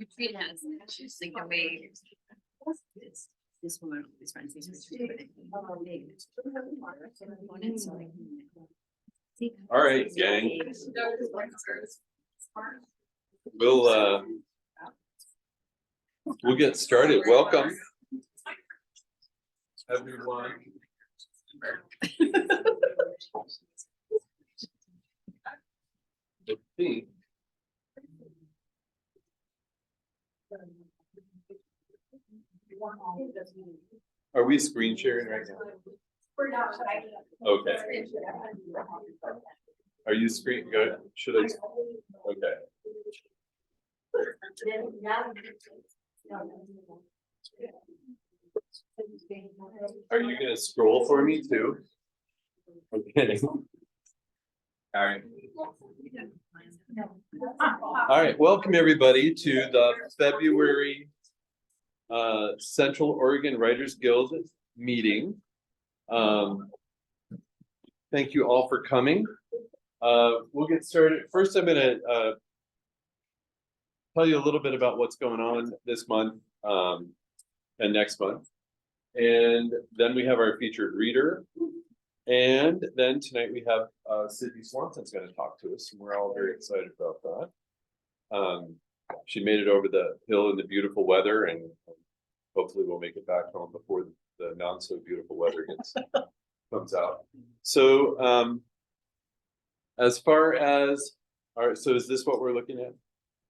Between us, she's like the way. This woman, this friend, All right, gang. We'll get started. Welcome, everyone. Are we screen sharing right now? Okay. Are you screen good? Should I? Okay. Are you gonna scroll for me too? Okay. All right. All right. Welcome everybody to the February Central Oregon Writers Guild meeting. Thank you all for coming. We'll get started. First, I'm going to tell you a little bit about what's going on this month and next month. And then we have our featured reader. And then tonight we have Cidney Swanson's going to talk to us. And we're all very excited about that. She made it over the hill in the beautiful weather, and hopefully we'll make it back home before the not so beautiful weather comes out. So as far as, all right, so is this what we're looking at?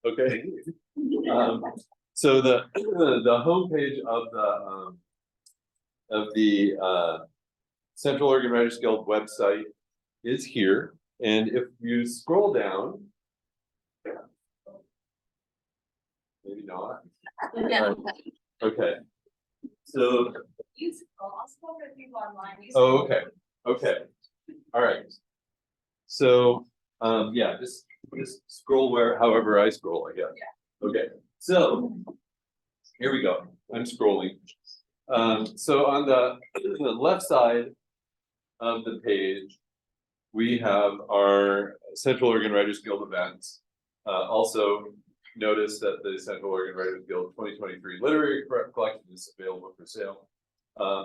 Okay. So the homepage of the Central Oregon Writers Guild website is here, and if you scroll down, maybe not. Yeah. Okay. So. I'll scroll for people online. Oh, okay. Okay. All right. So, yeah, just scroll however I scroll, I guess. Yeah. Okay. So here we go. I'm scrolling. So on the left side of the page, we have our Central Oregon Writers Guild events. Also, notice that the Central Oregon Writers Guild 2023 Literary Collection is available for sale.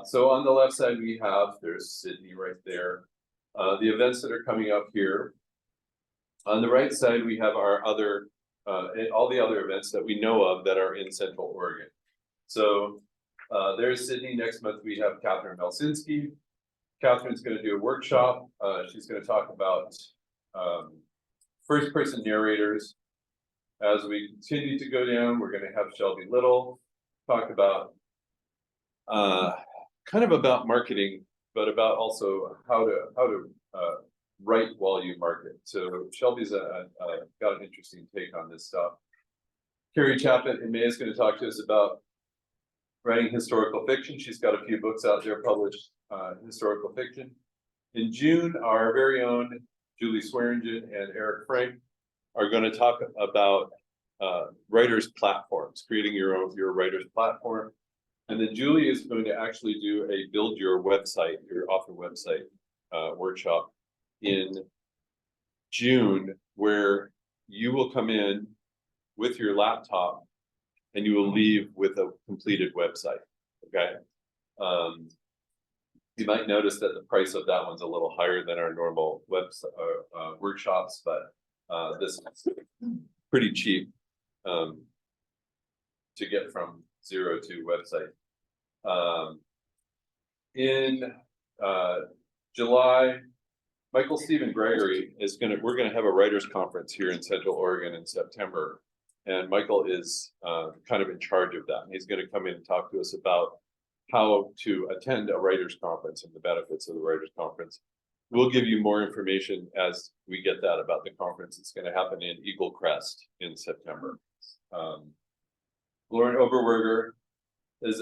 So on the left side, there's Cidney right there. The events that are coming up here. On the right side, we have our other, all the other events that we know of that are in Central Oregon. So there's Cidney. Next month, we have Catherine Melsinski. Catherine's going to do a workshop. She's going to talk about first-person narrators. As we continue to go down, we're going to have Shelby Little talk about kind of about marketing, but about also how to write while you market. So Shelby's got an interesting take on this stuff. Carrie Chapman in May is going to talk to us about writing historical fiction. She's got a few books out there published historical fiction. In June, our very own Julie Swearingen and Eric Frank are going to talk about writers' platforms, creating your writer's platform. And then Julie is going to actually do a build your website, your author website workshop in June, where you will come in with your laptop and you will leave with a completed website. Okay. You might notice that the price of that one's a little higher than our normal website workshops, but this is pretty cheap to get from zero to website. In July, Michael Stephen Gregory we're gonna have a writers conference here in Central Oregon in September, and Michael is kind of in charge of that. And he's gonna come in and talk to us about how to attend a writers conference and the benefits of the writers conference. We'll give you more information as we get that about the conference. It's going to happen in Eagle Crest in September. Lauren Oberwerger is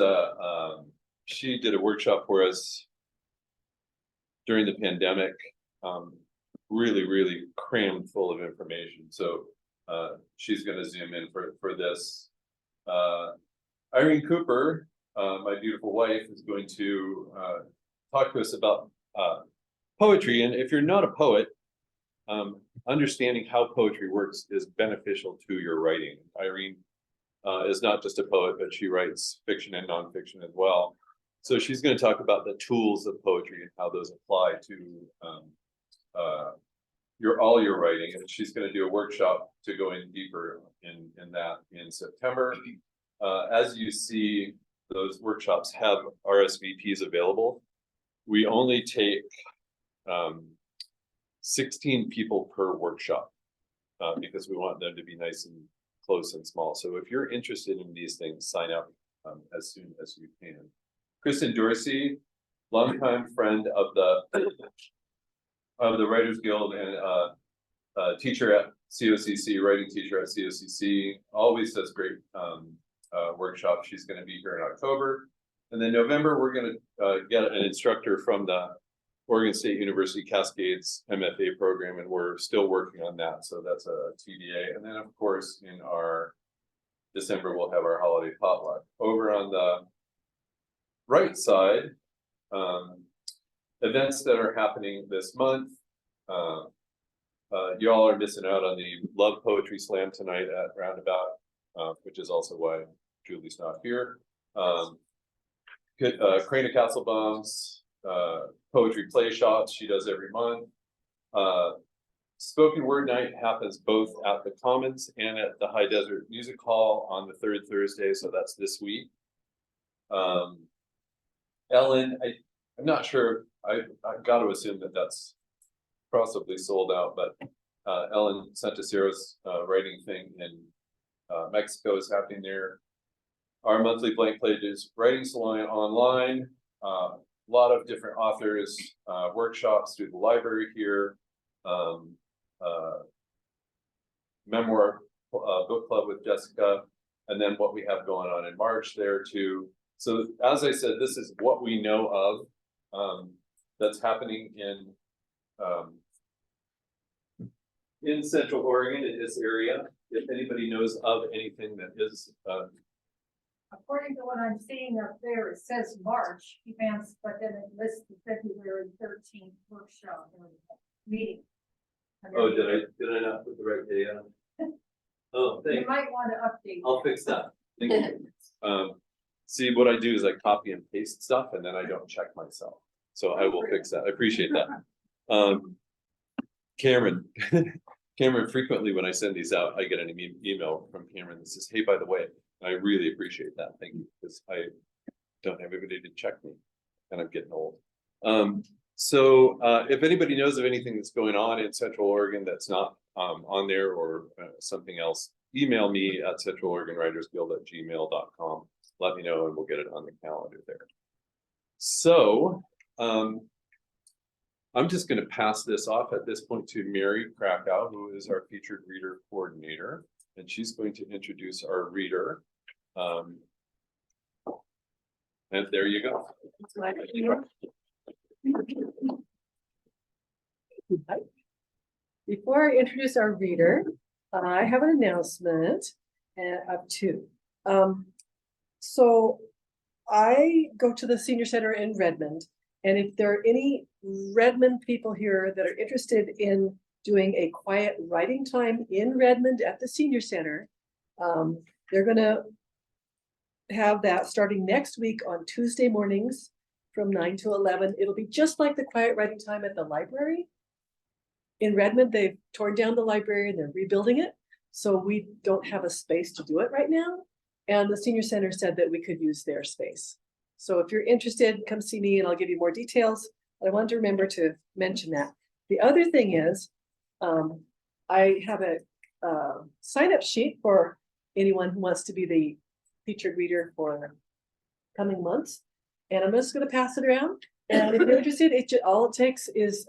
she did a workshop for us during the pandemic, really crammed full of information. So she's going to zoom in for this. Irene Cooper, my beautiful wife, is going to talk to us about poetry. And if you're not a poet, understanding how poetry works is beneficial to your writing. Irene is not just a poet, but she writes fiction and nonfiction as well. So she's going to talk about the tools of poetry and how those apply to all your writing. And she's going to do a workshop to go in deeper in that in September. As you see, those workshops have RSVPs available. We only take 16 people per workshop because we want them to be nice and close and small. So if you're interested in these things, sign up as soon as you can. Kristen Dorsey, longtime friend of the Writers Guild and teacher at COCC, writing teacher at COCC, always does great workshops. She's going to be here in October. And then November, we're going to get an instructor from the Oregon State University Cascades MFA program, and we're still working on that. So that's a TBA. And then, of course, in our December, we'll have our holiday potluck. Over on the right side, events that are happening this month. Y'all are missing out on the Love Poetry Slam tonight at Roundabout, which is also why Julie's not here. Crane of Castlebaum's poetry play shots she does every month. Spoken Word Night happens both at the Commons and at the High Desert Music Hall on the third Thursday, so that's this week. Ellen, I'm not sure, I've got to assume that that's possibly sold out, but Ellen Santaciro's writing thing in Mexico is happening there. Our monthly blank pages writing salon online, a lot of different authors, workshops through the library here, memoir book club with Jessica, and then what we have going on in March there too. So as I said, this is what we know of that's happening in Central Oregon, in this area. If anybody knows of anything that is According to what I'm seeing up there, it says March events, but then it lists the February 13th workshop or meeting. oh, did I not put the right day on? Oh, You thanks. might want to update. I'll fix that. Thank you. See, what I do is I copy and paste stuff and then I don't check myself. So I will fix that. I appreciate that. Cameron, Cameron, frequently when I send these out, I get an email from Cameron that says, hey, by the way, I really appreciate that. Thank you, because I don't have anybody to check me and I'm getting old. So if anybody knows of anything that's going on in Central Oregon that's not on there or something else, email me at centraloregonwritersguild@gmail.com. Let me know and we'll get it on the calendar there. So I'm just going to pass this off at this point to Mary Krakow, who is our featured reader coordinator, and she's going to introduce our reader. And there you go. Before I introduce our reader, I have an announcement of two. So I go to the senior center in Redmond, and if there are any Redmond people here that are interested in doing a quiet writing time in Redmond at the senior center, they're gonna have that starting next week on Tuesday mornings from 9 to 11. It'll be just like the quiet writing time at the library. In Redmond, they've torn down the library and they're rebuilding it. So we don't have a space to do it right now. And the senior center said that we could use their space. So if you're interested, come see me and I'll give you more details. I want to remember to mention that. The other thing is, I have a sign-up sheet for anyone who wants to be the featured reader for coming months. And I'm just going to pass it around. And if you're interested, all it takes is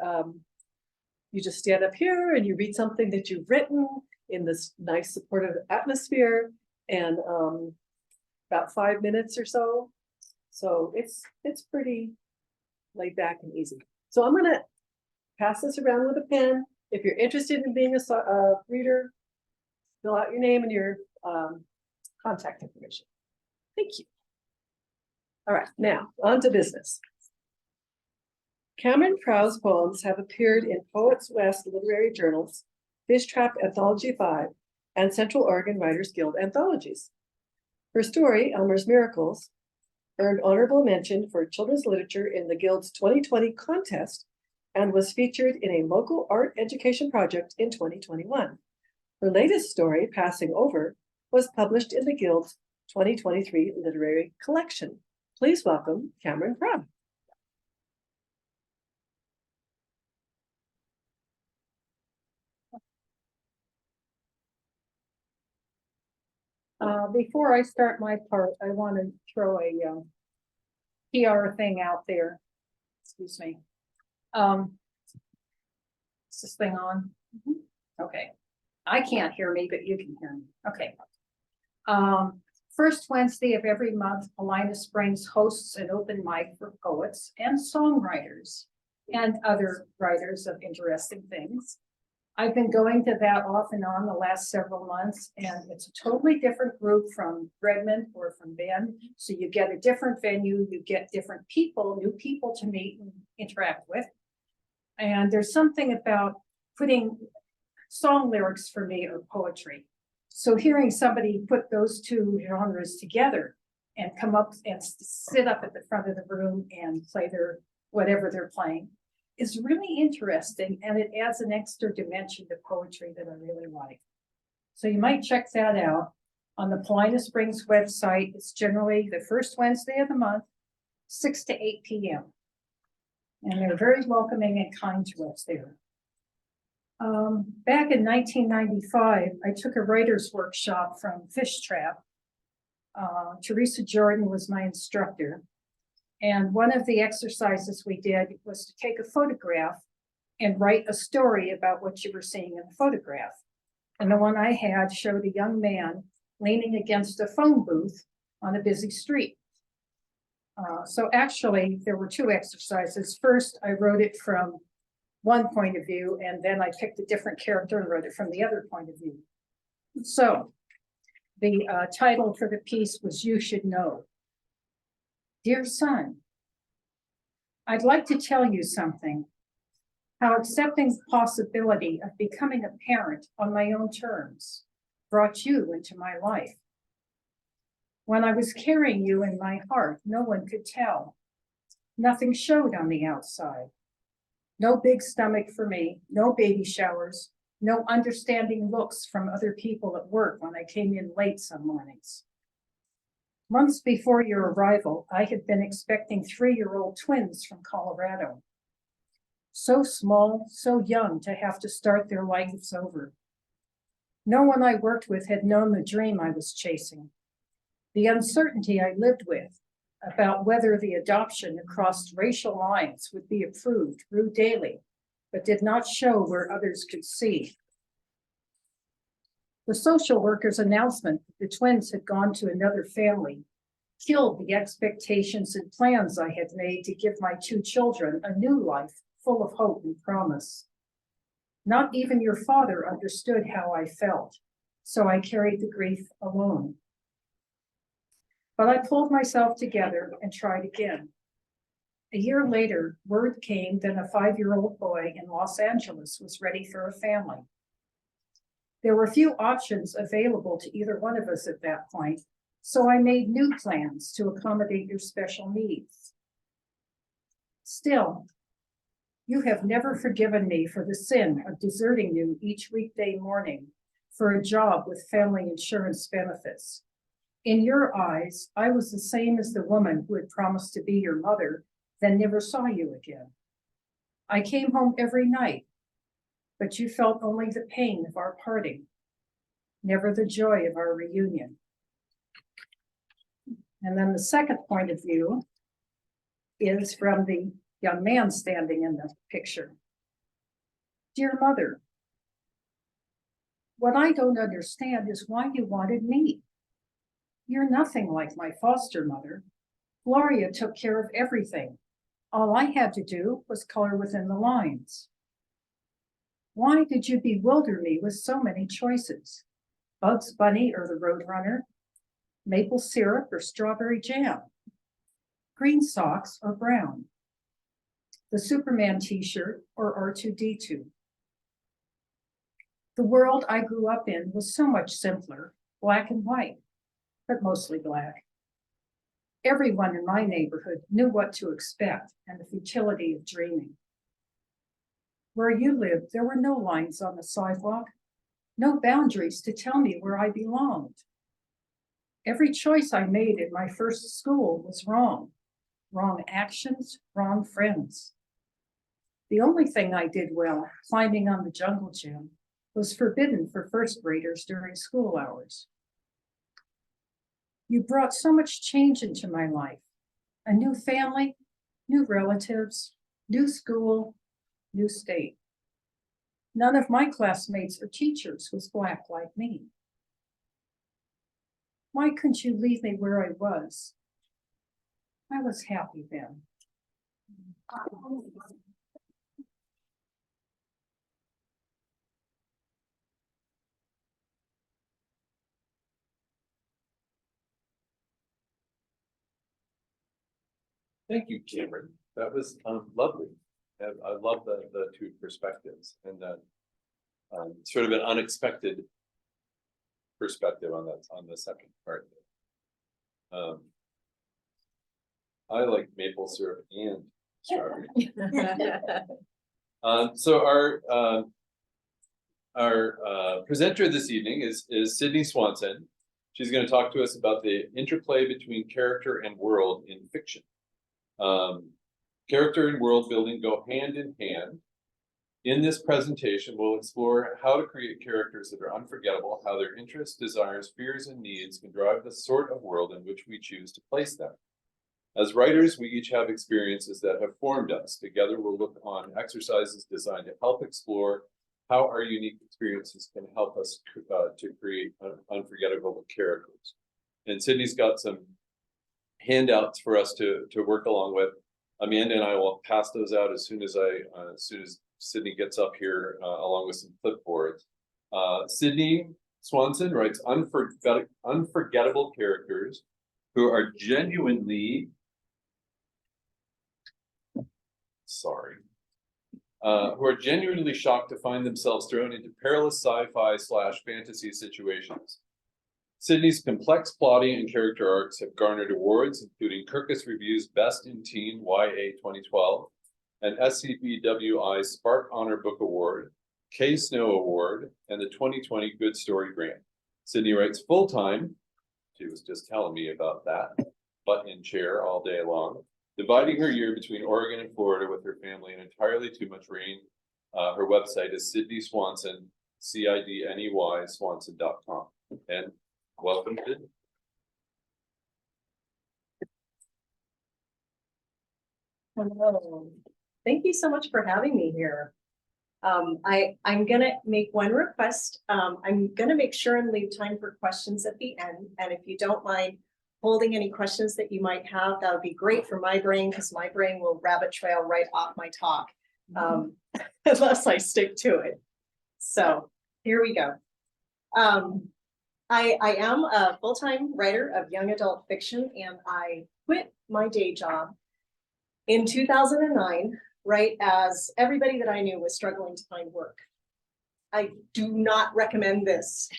you just stand up here and you read something that you've written in this nice supportive atmosphere, and about 5 minutes or so. So it's pretty laid back and easy. So I'm gonna pass this around with a pen. If you're interested in being a reader, fill out your name and your contact information. Thank you. All right, now on to business. Cameron Prowse poems have appeared in Poets West literary journals, Fish Trap Anthology 5, and Central Oregon Writers Guild anthologies. Her story, Elmer's Miracles, earned honorable mention for children's literature in the Guild's 2020 contest and was featured in a local art education project in 2021. Her latest story, Passing Over, was published in the Guild's 2023 literary collection. Please welcome Cameron Crum. Before I start my part, I want to throw a PR thing out there. Excuse me. Is this thing on? Okay. I can't hear me, but you can hear me. Okay. First Wednesday of every month, Paulina Springs hosts an open mic for poets and songwriters and other writers of interesting things. I've been going to that off and on the last several months, and it's a totally different group from Redmond or from Bend. So you get a different venue, you get different people, new people to meet and interact with. And there's something about putting song lyrics for me or poetry. So hearing somebody put those two genres together and come up and sit up at the front of the room and play their whatever they're playing is really interesting, and it adds an extra dimension to poetry that I really like. So you might check that out on the Paulina Springs website. It's generally the first Wednesday of the month, 6 to 8 p.m. And they're very welcoming and kind to us there. Back in 1995, I took a writer's workshop from Fish Trap. Teresa Jordan was my instructor. And one of the exercises we did was to take a photograph and write a story about what you were seeing in the photograph. And the one I had showed a young man leaning against a phone booth on a busy street. So actually, there were two exercises. First, I wrote it from one point of view, and then I picked a different character and wrote it from the other point of view. So the title for the piece was You Should Know. Dear son, I'd like to tell you something. How accepting the possibility of becoming a parent on my own terms brought you into my life. When I was carrying you in my heart, no one could tell. Nothing showed on the outside. No big stomach for me, no baby showers, no understanding looks from other people at work when I came in late some mornings. Months before your arrival, I had been expecting 3-year-old twins from Colorado. So small, so young to have to start their lives over. No one I worked with had known the dream I was chasing. The uncertainty I lived with about whether the adoption across racial lines would be approved grew daily, but did not show where others could see. The social worker's announcement that the twins had gone to another family killed the expectations and plans I had made to give my 2 children a new life full of hope and promise. Not even your father understood how I felt, so I carried the grief alone. But I pulled myself together and tried again. A year later, word came that a 5-year-old boy in Los Angeles was ready for a family. There were few options available to either one of us at that point, so I made new plans to accommodate your special needs. Still, you have never forgiven me for the sin of deserting you each weekday morning for a job with family insurance benefits. In your eyes, I was the same as the woman who had promised to be your mother, then never saw you again. I came home every night, but you felt only the pain of our parting, never the joy of our reunion. And then the second point of view is from the young man standing in the picture. Dear mother, what I don't understand is why you wanted me. You're nothing like my foster mother. Gloria took care of everything. All I had to do was color within the lines. Why did you bewilder me with so many choices? Bugs Bunny or the Roadrunner? Maple syrup or strawberry jam? Green socks or brown? The Superman t-shirt or R2-D2? The world I grew up in was so much simpler, black and white. but mostly Black. Everyone in my neighborhood knew what to expect and the futility of dreaming. Where you lived, there were no lines on the sidewalk, no boundaries to tell me where I belonged. Every choice I made in my first school was wrong. Wrong actions, wrong friends. The only thing I did well, climbing on the jungle gym, was forbidden for first graders during school hours. You brought so much change into my life. A new family, new relatives, new school, new state. None of my classmates or teachers was Black like me. Why couldn't you leave me where I was? I was happy then. Thank you, Cameron. That was lovely. And I love the two perspectives and that sort of an unexpected perspective on that on the second part. I like maple syrup and strawberry. So our presenter this evening is Cidney Swanson. She's going to talk to us about the interplay between character and world in fiction. Character and world building go hand in hand. In this presentation, we'll explore how to create characters that are unforgettable, how their interests, desires, fears, and needs can drive the sort of world in which we choose to place them. As writers, we each have experiences that have formed us. Together, we'll look on exercises designed to help explore how our unique experiences can help us to create unforgettable characters. And Cidney's got some handouts for us to work along with. Amanda and I will pass those out as soon as Cidney gets up here, along with some clipboards. Cidney Swanson writes unforgettable characters who are genuinely shocked to find themselves thrown into perilous sci-fi / fantasy situations. Cidney's complex plotting and character arcs have garnered awards, including Kirkus Review's Best in Teen YA 2012, an SCBWI Spark Honor Book Award, K Snow Award, and the 2020 Good Story Grant. Cidney writes full-time, she was just telling me about that, butt in chair all day long, dividing her year between Oregon and Florida with her family in entirely too much rain. Her website is Cidney Swanson, CIDNEY, Swanson.com. And welcome, Cidney. Hello. Thank you so much for having me here. I'm gonna make one request. I'm gonna make sure and leave time for questions at the end. And if you don't mind holding any questions that you might have, that would be great for my brain, because my brain will rabbit trail right off my talk, unless I stick to it. So here we go. I am a full-time writer of young adult fiction, and I quit my day job in 2009, right as everybody that I knew was struggling to find work. I do not recommend this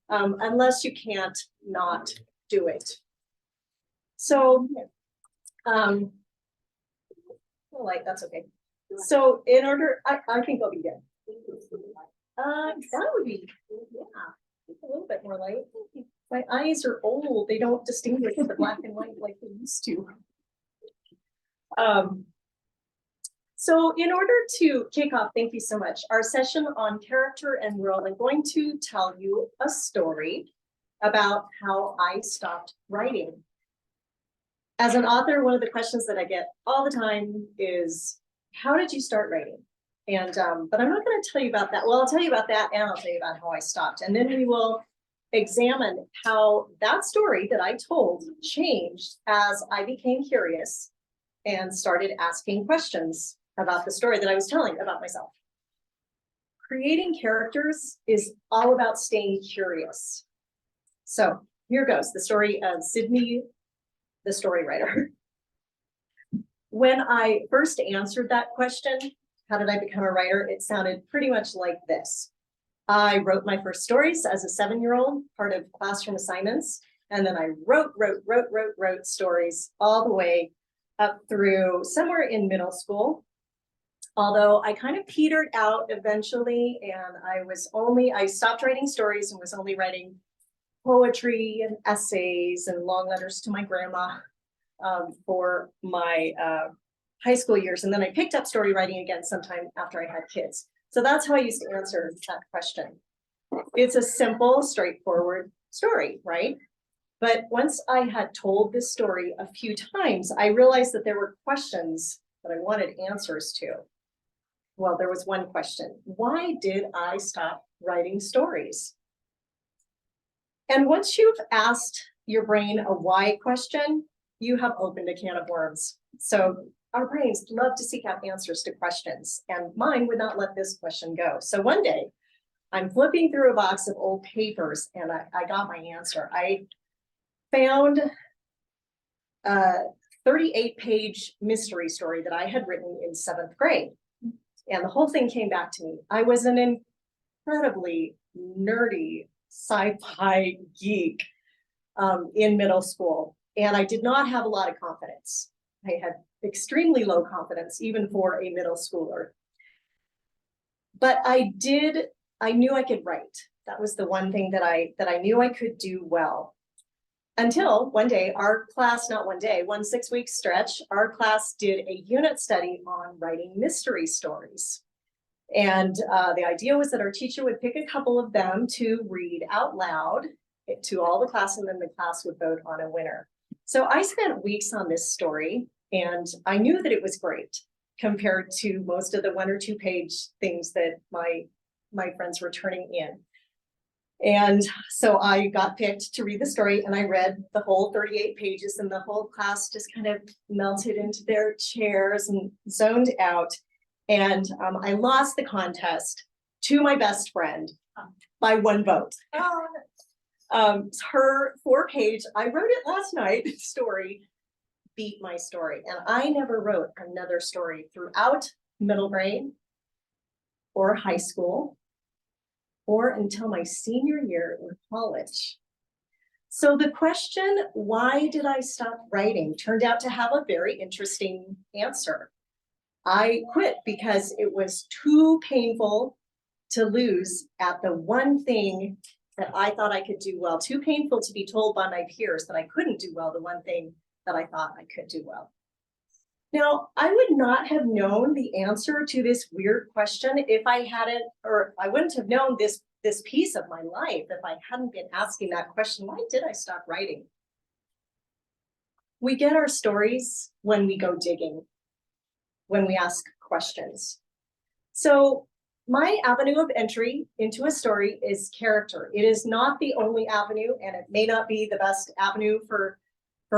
unless you can't not do it. So, like, that's okay. So in order, I think I'll be good. That would be, yeah, a little bit more light. My eyes are old. They don't distinguish the black and white like they used to. So in order to kick off, thank you so much, our session on character and world, I'm going to tell you a story about how I stopped writing. As an author, one of the questions that I get all the time is, how did you start writing? And but I'm not going to tell you about that. Well, I'll tell you about that, and I'll tell you about how I stopped. And then we will examine how that story that I told changed as I became curious and started asking questions about the story that I was telling about myself. Creating characters is all about staying curious. So here goes the story of Cidney, the story writer. When I first answered that question, how did I become a writer? It sounded pretty much like this. I wrote my first stories as a 7-year-old, part of classroom assignments, And then I wrote stories all the way up through somewhere in middle school. Although I kind of petered out eventually, and I stopped writing stories and was only writing poetry and essays and long letters to my grandma for my high school years. And then I picked up story writing again sometime after I had kids. So that's how I used to answer that question. It's a simple, straightforward story, right? But once I had told this story a few times, I realized that there were questions that I wanted answers to. Well, there was one question. Why did I stop writing stories? And once you've asked your brain a why question, you have opened a can of worms. So our brains love to seek out answers to questions, and mine would not let this question go. So one day, I'm flipping through a box of old papers, and I got my answer. I found a 38-page mystery story that I had written in 7th grade. And the whole thing came back to me. I was an incredibly nerdy sci-fi geek in middle school, and I did not have a lot of confidence. I had extremely low confidence, even for a middle schooler. But I knew I could write. That was the one thing that I knew I could do well. Until one day, our class, not one day, one 6-week stretch, our class did a unit study on writing mystery stories. And the idea was that our teacher would pick a couple of them to read out loud to all the class, and then the class would vote on a winner. So I spent weeks on this story, and I knew that it was great compared to most of the 1 or 2 page things that my friends were turning in. And so I got picked to read the story, and I read the whole 38 pages, and the whole class just kind of melted into their chairs and zoned out. And I lost the contest to my best friend by 1 vote. Her 4-page, I wrote it last night, story beat my story. And I never wrote another story throughout middle grade or high school, or until my senior year in college. So the question, why did I stop writing, turned out to have a very interesting answer. I quit because it was too painful to lose at the one thing that I thought I could do well, too painful to be told by my peers that I couldn't do well, the one thing that I thought I could do well. Now, I would not have known the answer to this weird question if I hadn't, or I wouldn't have known this piece of my life if I hadn't been asking that question, why did I stop writing? We get our stories when we go digging, when we ask questions. So my avenue of entry into a story is character. It is not the only avenue, and it may not be the best avenue for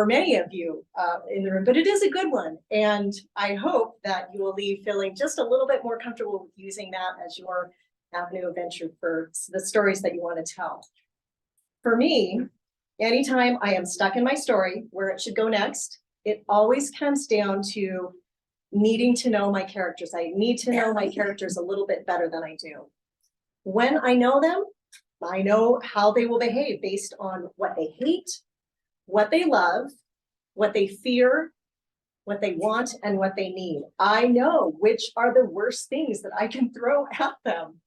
many of you in the room, but it is a good one. And I hope that you will leave feeling just a little bit more comfortable with using that as your avenue of entry for the stories that you want to tell. For me, anytime I am stuck in my story where it should go next, it always comes down to needing to know my characters. I need to know my characters a little bit better than I do. When I know them, I know how they will behave based on what they hate, what they love, what they fear, what they want, and what they need. I know which are the worst things that I can throw at them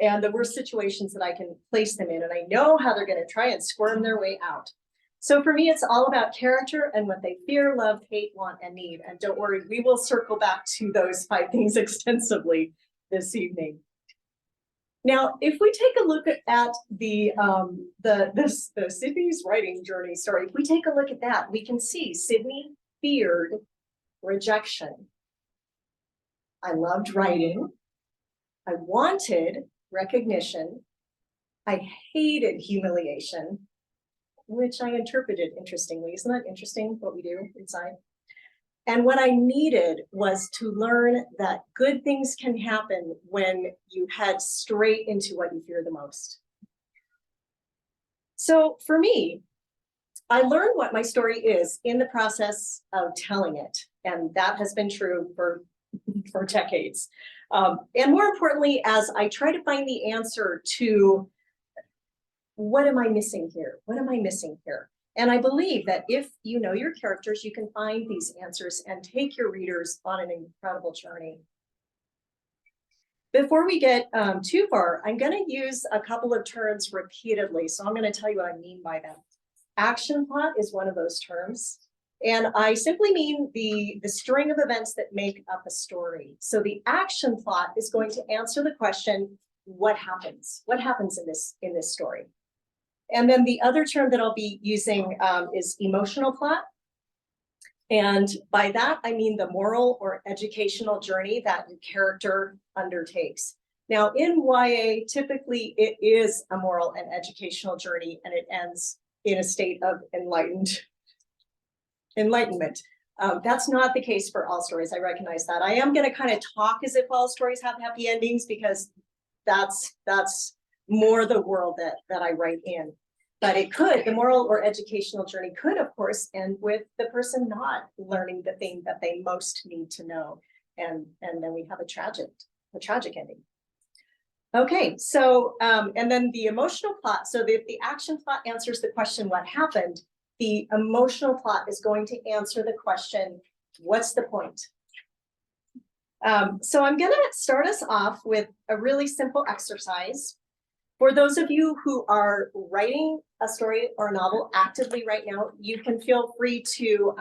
and the worst situations that I can place them in. And I know how they're going to try and squirm their way out. So for me, it's all about character and what they fear, love, hate, want, and need. And don't worry, we will circle back to those 5 things extensively this evening. Now, if we take a look at the Cidney's writing journey story, if we take a look at that, we can see Cidney feared rejection. I loved writing. I wanted recognition. I hated humiliation, which I interpreted interestingly. Isn't that interesting what we do inside? And what I needed was to learn that good things can happen when you head straight into what you fear the most. So for me, I learned what my story is in the process of telling it. And that has been true for decades. And more importantly, as I try to find the answer to what am I missing here? What am I missing here? And I believe that if you know your characters, you can find these answers and take your readers on an incredible journey. Before we get too far, I'm going to use a couple of terms repeatedly. So I'm going to tell you what I mean by them. Action plot is one of those terms. And I simply mean the string of events that make up a story. So the action plot is going to answer the question, what happens? What happens in this story? And then the other term that I'll be using is emotional plot. And by that, I mean the moral or educational journey that your character undertakes. Now, in YA, typically it is a moral and educational journey, and it ends in a state of enlightenment. That's not the case for all stories. I recognize that. I am going to kind of talk as if all stories have happy endings, because that's more the world that I write in. But it could, the moral or educational journey could, of course, end with the person not learning the thing that they most need to know. And then we have a tragic ending. Okay, so, and then the emotional plot. So if the action plot answers the question, what happened? The emotional plot is going to answer the question, what's the point? So I'm gonna start us off with a really simple exercise. For those of you who are writing a story or a novel actively right now, you can feel free to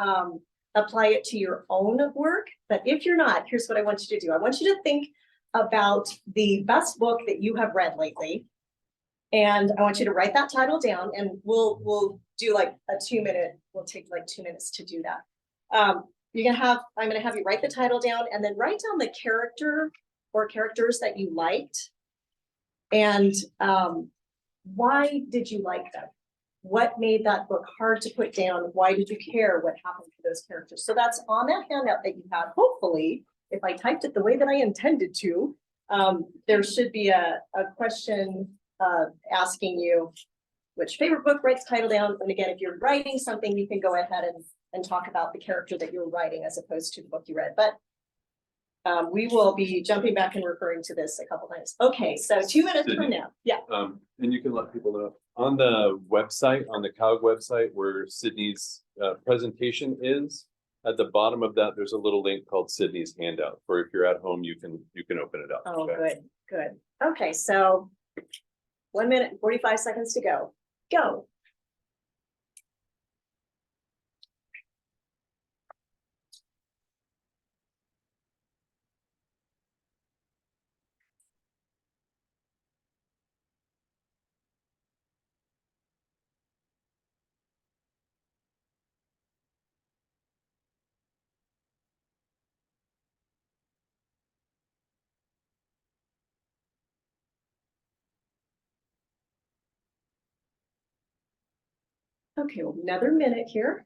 apply it to your own work. But if you're not, here's what I want you to do. I want you to think about the best book that you have read lately. And I want you to write that title down, and we'll do like a 2-minute, we'll take like 2 minutes to do that. I'm gonna have you write the title down, and then write down the character or characters that you liked. And why did you like them? What made that book hard to put down? Why did you care what happened to those characters? So that's on that handout that you have. Hopefully, if I typed it the way that I intended to, there should be a question asking you which favorite book, write the title down. And again, if you're writing something, you can go ahead and talk about the character that you're writing as opposed to the book you read. But we will be jumping back and referring to this a couple times. Okay, so 2 minutes Cidney, from now. Yeah. And you can let people know on the website, on the COWG website, where Cidney's presentation is. At the bottom of that, there's a little link called Cidney's handout, for if you're at home, you can open it up. Oh, okay? good. Okay, so 1 minute and 45 seconds to go. Go. Okay, well, another minute here.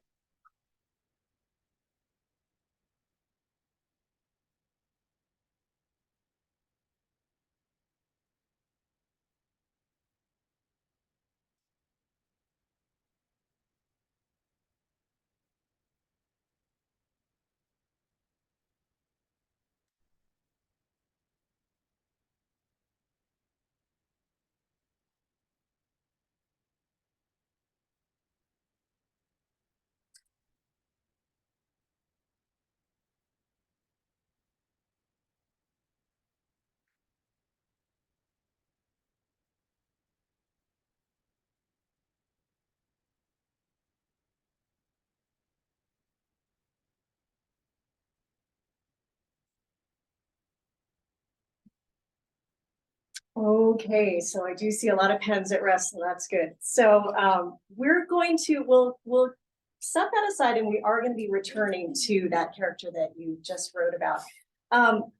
Okay, so I do see a lot of pens at rest, so that's good. So we'll set that aside, and we are going to be returning to that character that you just wrote about.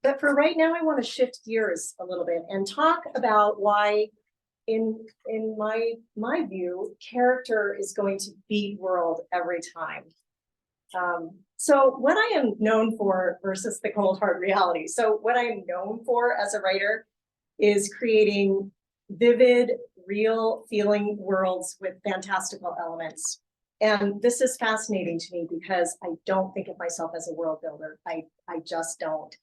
But for right now, I want to shift gears a little bit and talk about why, in my view, character is going to beat world every time. So what I am known for versus the cold hard reality. So what I'm known for as a writer is creating vivid, real feeling worlds with fantastical elements. And this is fascinating to me because I don't think of myself as a world builder. I just don't.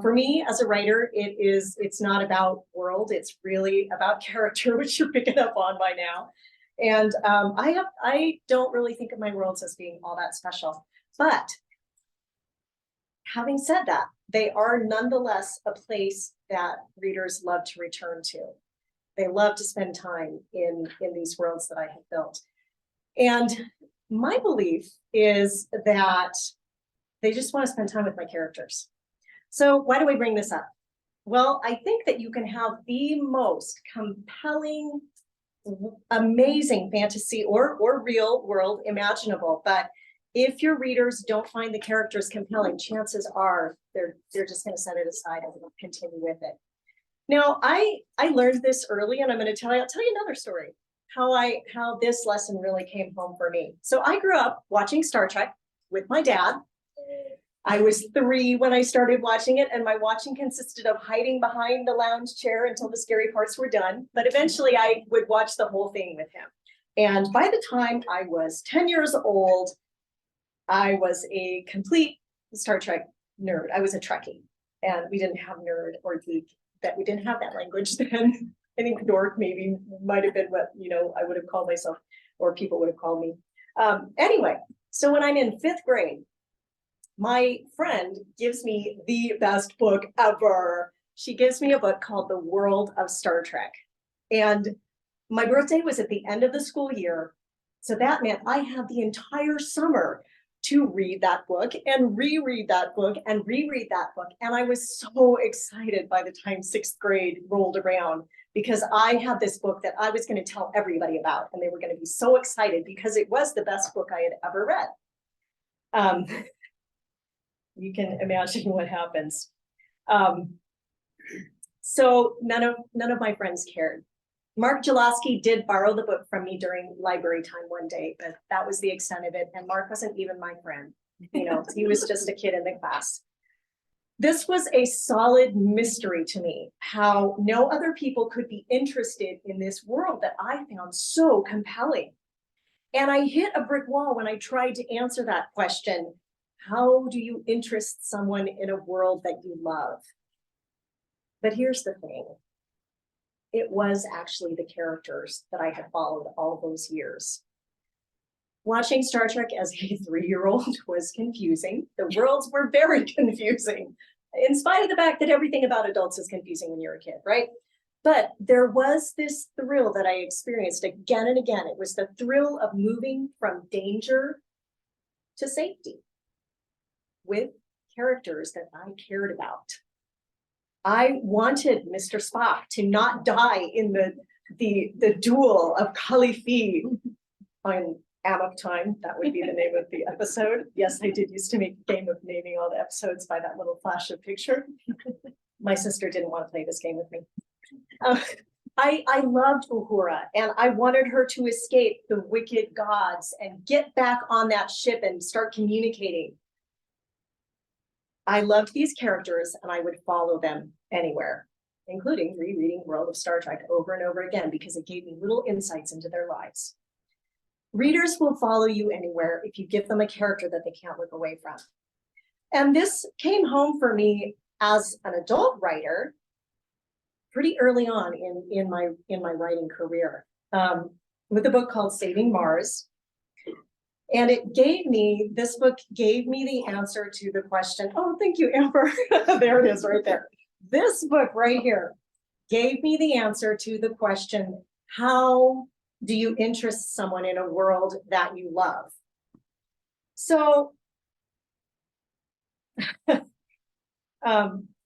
For me as a writer, it's not about world, it's really about character, which you're picking up on by now. And I don't really think of my worlds as being all that special, but having said that, they are nonetheless a place that readers love to return to. They love to spend time in these worlds that I have built. And my belief is that they just want to spend time with my characters. So why do I bring this up? Well, I think that you can have the most compelling, amazing fantasy or real world imaginable, but if your readers don't find the characters compelling, chances are they're just going to set it aside and continue with it. Now, I learned this early, and I'll tell you another story, how this lesson really came home for me. So I grew up watching Star Trek with my dad. I was 3 when I started watching it, and my watching consisted of hiding behind the lounge chair until the scary parts were done. But eventually I would watch the whole thing with him. And by the time I was 10 years old, I was a complete Star Trek nerd. I was a Trekkie, and we didn't have nerd or geek, that we didn't have that language then. I think dork maybe might have been what, I would have called myself, or people would have called me. Anyway, so when I'm in 5th grade, my friend gives me the best book ever. She gives me a book called The World of Star Trek. And my birthday was at the end of the school year. So that meant I had the entire summer to read that book and reread that book and reread that book. And I was so excited by the time 6th grade rolled around, because I had this book that I was going to tell everybody about, and they were going to be so excited because it was the best book I had ever read. You can imagine what happens. So none of my friends cared. Mark Jaloski did borrow the book from me during library time one day, but that was the extent of it. And Mark wasn't even my friend. He was just a kid in the class. This was a solid mystery to me, how no other people could be interested in this world that I found so compelling. And I hit a brick wall when I tried to answer that question. How do you interest someone in a world that you love? But here's the thing. It was actually the characters that I had followed all those years. Watching Star Trek as a 3-year-old was confusing. The worlds were very confusing, in spite of the fact that everything about adults is confusing when you're a kid, right? But there was this thrill that I experienced again and again. It was the thrill of moving from danger to safety with characters that I cared about. I wanted Mr. Spock to not die in the duel of Khalifi on Amok Time. That would be the name of the episode. Yes, I did used to make a game of naming all the episodes by that little flash of picture. My sister didn't want to play this game with me. I loved Uhura, and I wanted her to escape the wicked gods and get back on that ship and start communicating. I loved these characters, and I would follow them anywhere, including rereading World of Star Trek over and over again, because it gave me little insights into their lives. Readers will follow you anywhere if you give them a character that they can't look away from. And this came home for me as an adult writer pretty early on in my writing career, with a book called Saving Mars. And this book gave me the answer to the question. Oh, thank you, Amber. There it is right there. This book right here gave me the answer to the question, how do you interest someone in a world that you love? So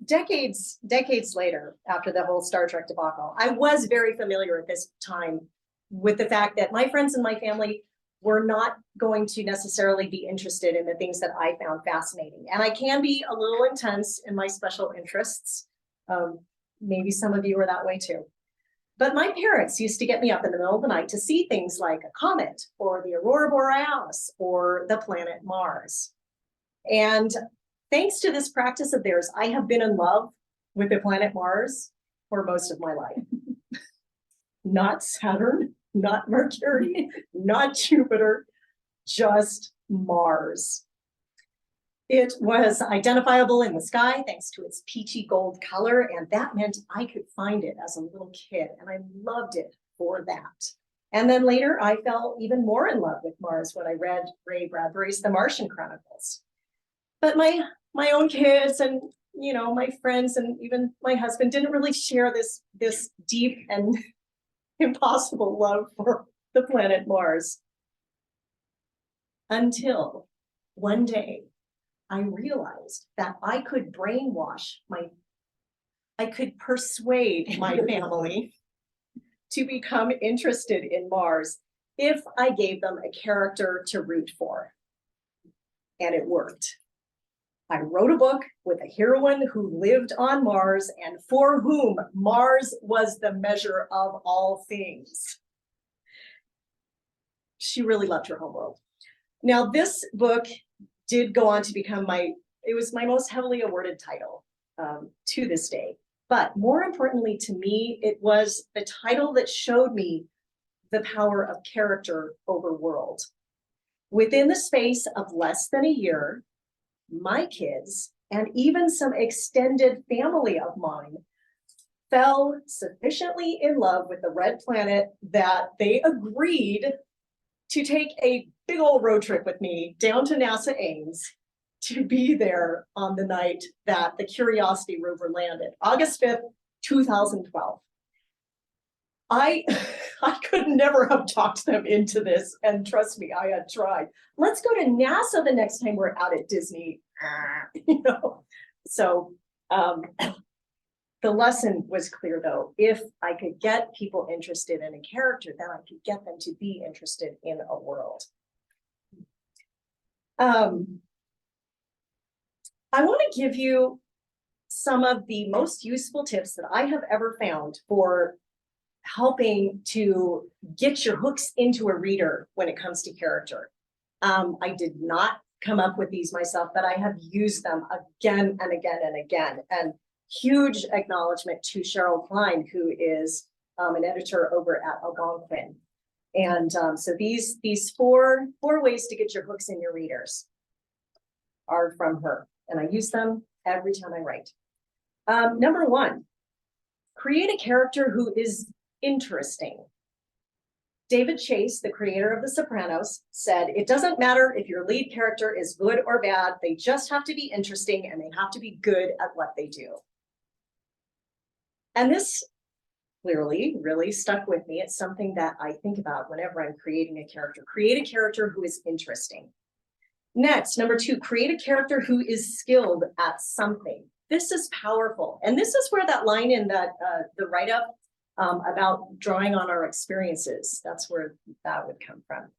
decades later, after the whole Star Trek debacle, I was very familiar at this time with the fact that my friends and my family were not going to necessarily be interested in the things that I found fascinating. And I can be a little intense in my special interests. Maybe some of you are that way too. But my parents used to get me up in the middle of the night to see things like a comet or the aurora borealis or the planet Mars. And thanks to this practice of theirs, I have been in love with the planet Mars for most of my life. Not Saturn, not Mercury, not Jupiter, just Mars. It was identifiable in the sky thanks to its peachy gold color, and that meant I could find it as a little kid, and I loved it for that. And then later I fell even more in love with Mars when I read Ray Bradbury's The Martian Chronicles. But my own kids and, you know, my friends and even my husband didn't really share this deep and impossible love for the planet Mars. Until one day I realized that I could I could persuade my family to become interested in Mars if I gave them a character to root for. And it worked. I wrote a book with a heroine who lived on Mars and for whom Mars was the measure of all things. She really loved her homeworld. Now, this book did go on to become it was my most heavily awarded title to this day. But more importantly to me, it was the title that showed me the power of character over world. Within the space of less than a year, my kids and even some extended family of mine fell sufficiently in love with the red planet that they agreed to take a big old road trip with me down to NASA Ames to be there on the night that the Curiosity rover landed, August 5th, 2012. I could never have talked them into this, and trust me, I had tried. Let's go to NASA the next time we're out at Disney, you know. So the lesson was clear though. If I could get people interested in a character, then I could get them to be interested in a world. I want to give you some of the most useful tips that I have ever found for helping to get your hooks into a reader when it comes to character. I did not come up with these myself, but I have used them again and again and again. And huge acknowledgement to Cheryl Klein, who is an editor over at Algonquin. And so these four ways to get your hooks in your readers are from her. And I use them every time I write. Number one, create a character who is interesting. David Chase, the creator of The Sopranos, said, it doesn't matter if your lead character is good or bad, they just have to be interesting and they have to be good at what they do. And this clearly really stuck with me. It's something that I think about whenever I'm creating a character. Create a character who is interesting. Next, number two, create a character who is skilled at something. This is powerful. And this is where that line in that the write-up about drawing on our experiences, that's where that would come from.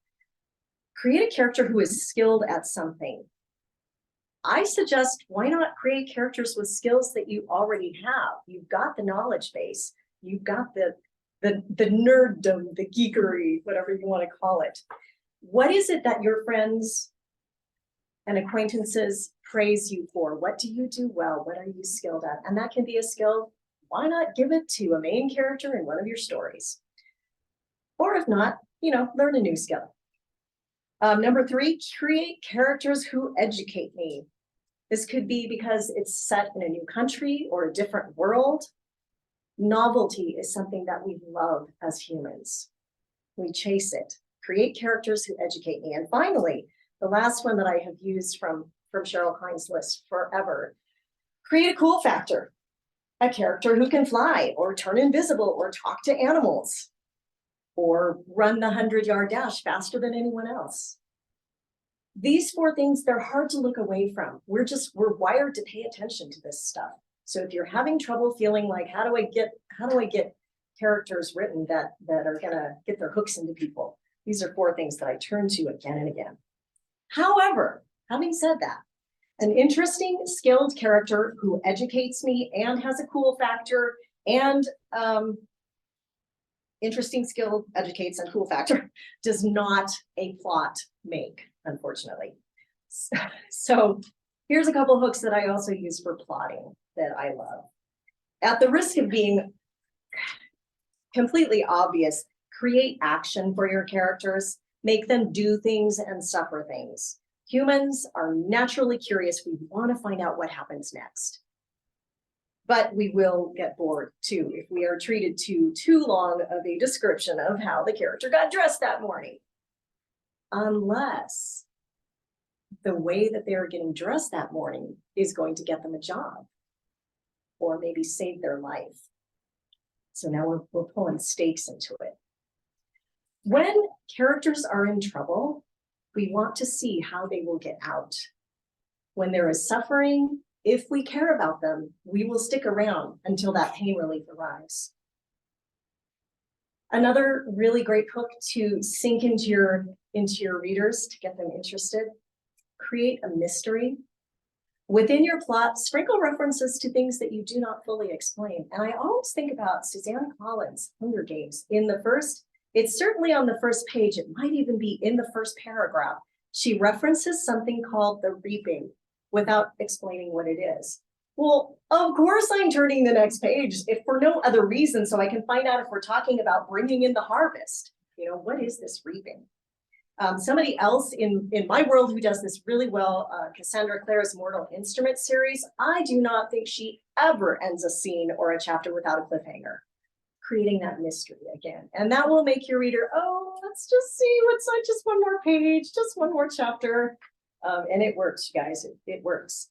Create a character who is skilled at something. I suggest, why not create characters with skills that you already have? You've got the knowledge base. You've got the nerddom, the geekery, whatever you want to call it. What is it that your friends and acquaintances praise you for? What do you do well? What are you skilled at? And that can be a skill. Why not give it to a main character in one of your stories? Or if not, you know, learn a new skill. Number three, create characters who educate me. This could be because it's set in a new country or a different world. Novelty is something that we love as humans. We chase it. Create characters who educate me. And finally, the last one that I have used from Cheryl Klein's list forever, create a cool factor. A character who can fly or turn invisible or talk to animals or run the 100-yard dash faster than anyone else. These four things, they're hard to look away from. We're wired to pay attention to this stuff. So if you're having trouble feeling like, how do I get characters written that are gonna get their hooks into people? These are four things that I turn to again and again. However, having said that, an interesting, skilled character who educates me and has a cool factor and interesting, skilled, educates, and cool factor does not a plot make, unfortunately. So here's a couple hooks that I also use for plotting that I love. At the risk of being completely obvious, create action for your characters, make them do things and suffer things. Humans are naturally curious. We want to find out what happens next. But we will get bored too if we are treated to too long of a description of how the character got dressed that morning. Unless the way that they are getting dressed that morning is going to get them a job or maybe save their life. So now we're pulling stakes into it. When characters are in trouble, we want to see how they will get out. When there is suffering, if we care about them, we will stick around until that pain relief arrives. Another really great hook to sink into your readers to get them interested, create a mystery. Within your plot, sprinkle references to things that you do not fully explain. And I always think about Suzanne Collins' Hunger Games. It's certainly on the first page. It might even be in the first paragraph. She references something called the reaping without explaining what it is. Well, of course I'm turning the next page if for no other reason, so I can find out if we're talking about bringing in the harvest. You know, what is this reaping? Somebody else in my world who does this really well, Cassandra Clare's Mortal Instruments series, I do not think she ever ends a scene or a chapter without a cliffhanger, creating that mystery again. And that will make your reader, oh, let's just see what's on just one more page, just one more chapter. And it works, you guys, it works.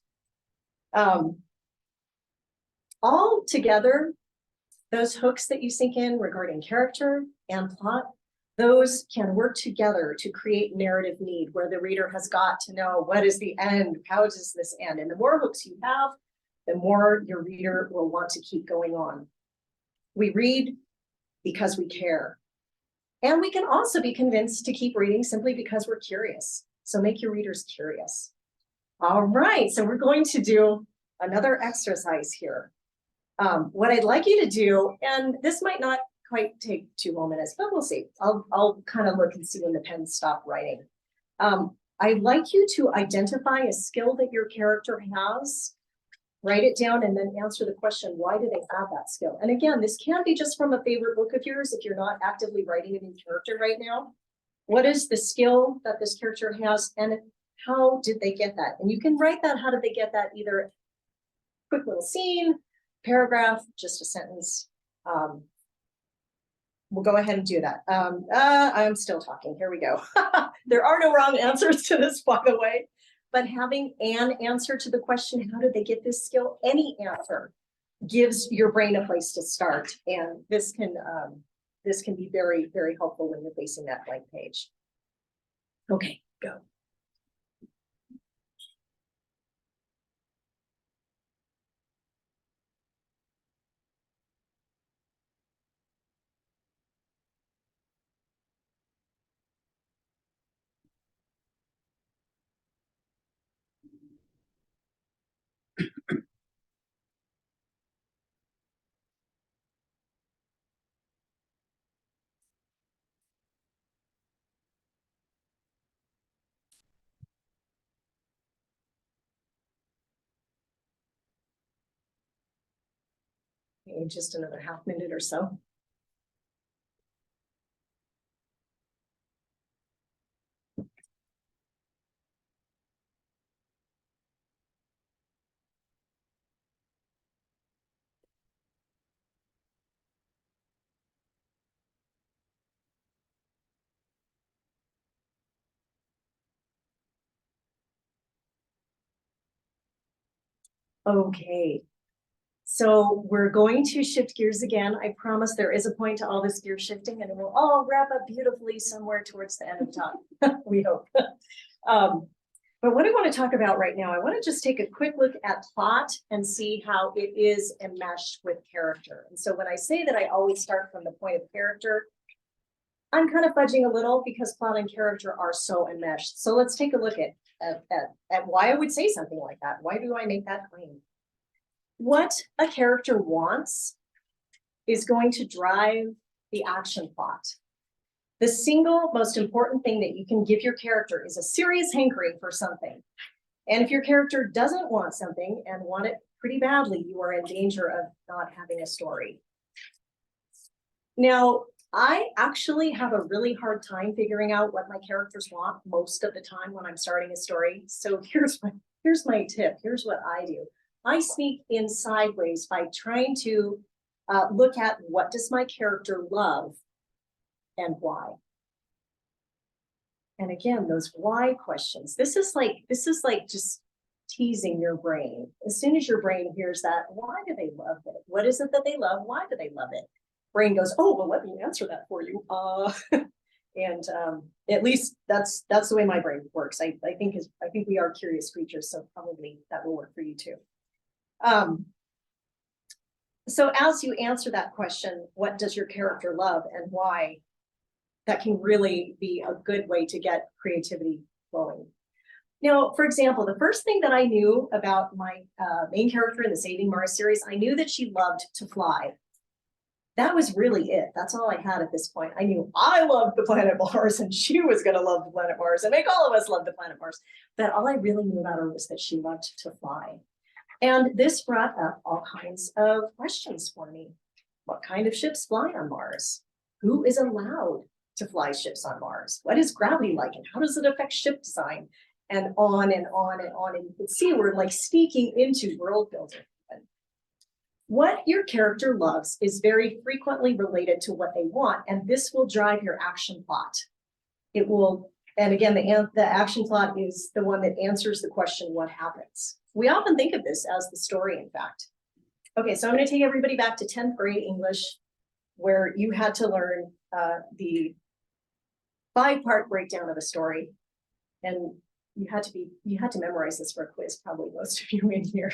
All together, those hooks that you sink in regarding character and plot, those can work together to create narrative need where the reader has got to know what is the end, how does this end? And the more hooks you have, the more your reader will want to keep going on. We read because we care. And we can also be convinced to keep reading simply because we're curious. So make your readers curious. All right, so we're going to do another exercise here. What I'd like you to do, and this might not quite take 2 more minutes, but we'll see. I'll kind of look and see when the pens stop writing. I'd like you to identify a skill that your character has, write it down, and then answer the question, why do they have that skill? And again, this can be just from a favorite book of yours if you're not actively writing a new character right now. What is the skill that this character has, and how did they get that? And you can write that, how did they get that, either quick little scene, paragraph, just a sentence. We'll go ahead and do that. I'm still talking, here we go. There are no wrong answers to this, by the way, but having an answer to the question, how did they get this skill? Any answer gives your brain a place to start. And this can be very, very helpful when you're facing that blank page. Okay, go. In just another half minute or so. Okay. So we're going to shift gears again. I promise there is a point to all this gear shifting and it will all wrap up beautifully somewhere towards the end of time, we hope. But what I want to talk about right now, I want to just take a quick look at plot and see how it is enmeshed with character. And so when I say that I always start from the point of character, I'm kind of fudging a little because plot and character are so enmeshed. So let's take a look at why I would say something like that. Why do I make that claim? What a character wants is going to drive the action plot. The single most important thing that you can give your character is a serious hankering for something. And if your character doesn't want something and want it pretty badly, you are in danger of not having a story. Now, I actually have a really hard time figuring out what my characters want most of the time when I'm starting a story. So here's my tip. Here's what I do. I sneak in sideways by trying to look at what does my character love and why. And again, those why questions, this is like just teasing your brain. As soon as your brain hears that, why do they love it? What is it that they love? Why do they love it? Brain goes, oh, well, let me answer that for you. And at least that's the way my brain works. I think we are curious creatures, so probably that will work for you too. So as you answer that question, what does your character love and why? That can really be a good way to get creativity flowing. Now, for example, the first thing that I knew about my main character in the Saving Mars series, I knew that she loved to fly. That was really it. That's all I had at this point. I knew I loved the planet Mars and she was going to love the planet Mars and make all of us love the planet Mars. But all I really knew about her was that she loved to fly. And this brought up all kinds of questions for me. What kind of ships fly on Mars? Who is allowed to fly ships on Mars? What is gravity like and how does it affect ship design? And on and on and on. And you can see we're like sneaking into world building. What your character loves is very frequently related to what they want, and this will drive your action plot. It will, and again, the action plot is the one that answers the question, what happens? We often think of this as the story, in fact. Okay, so I'm going to take everybody back to 10th grade English, where you had to learn the 5-part breakdown of a story, and you had to memorize this for a quiz, probably most of you in here.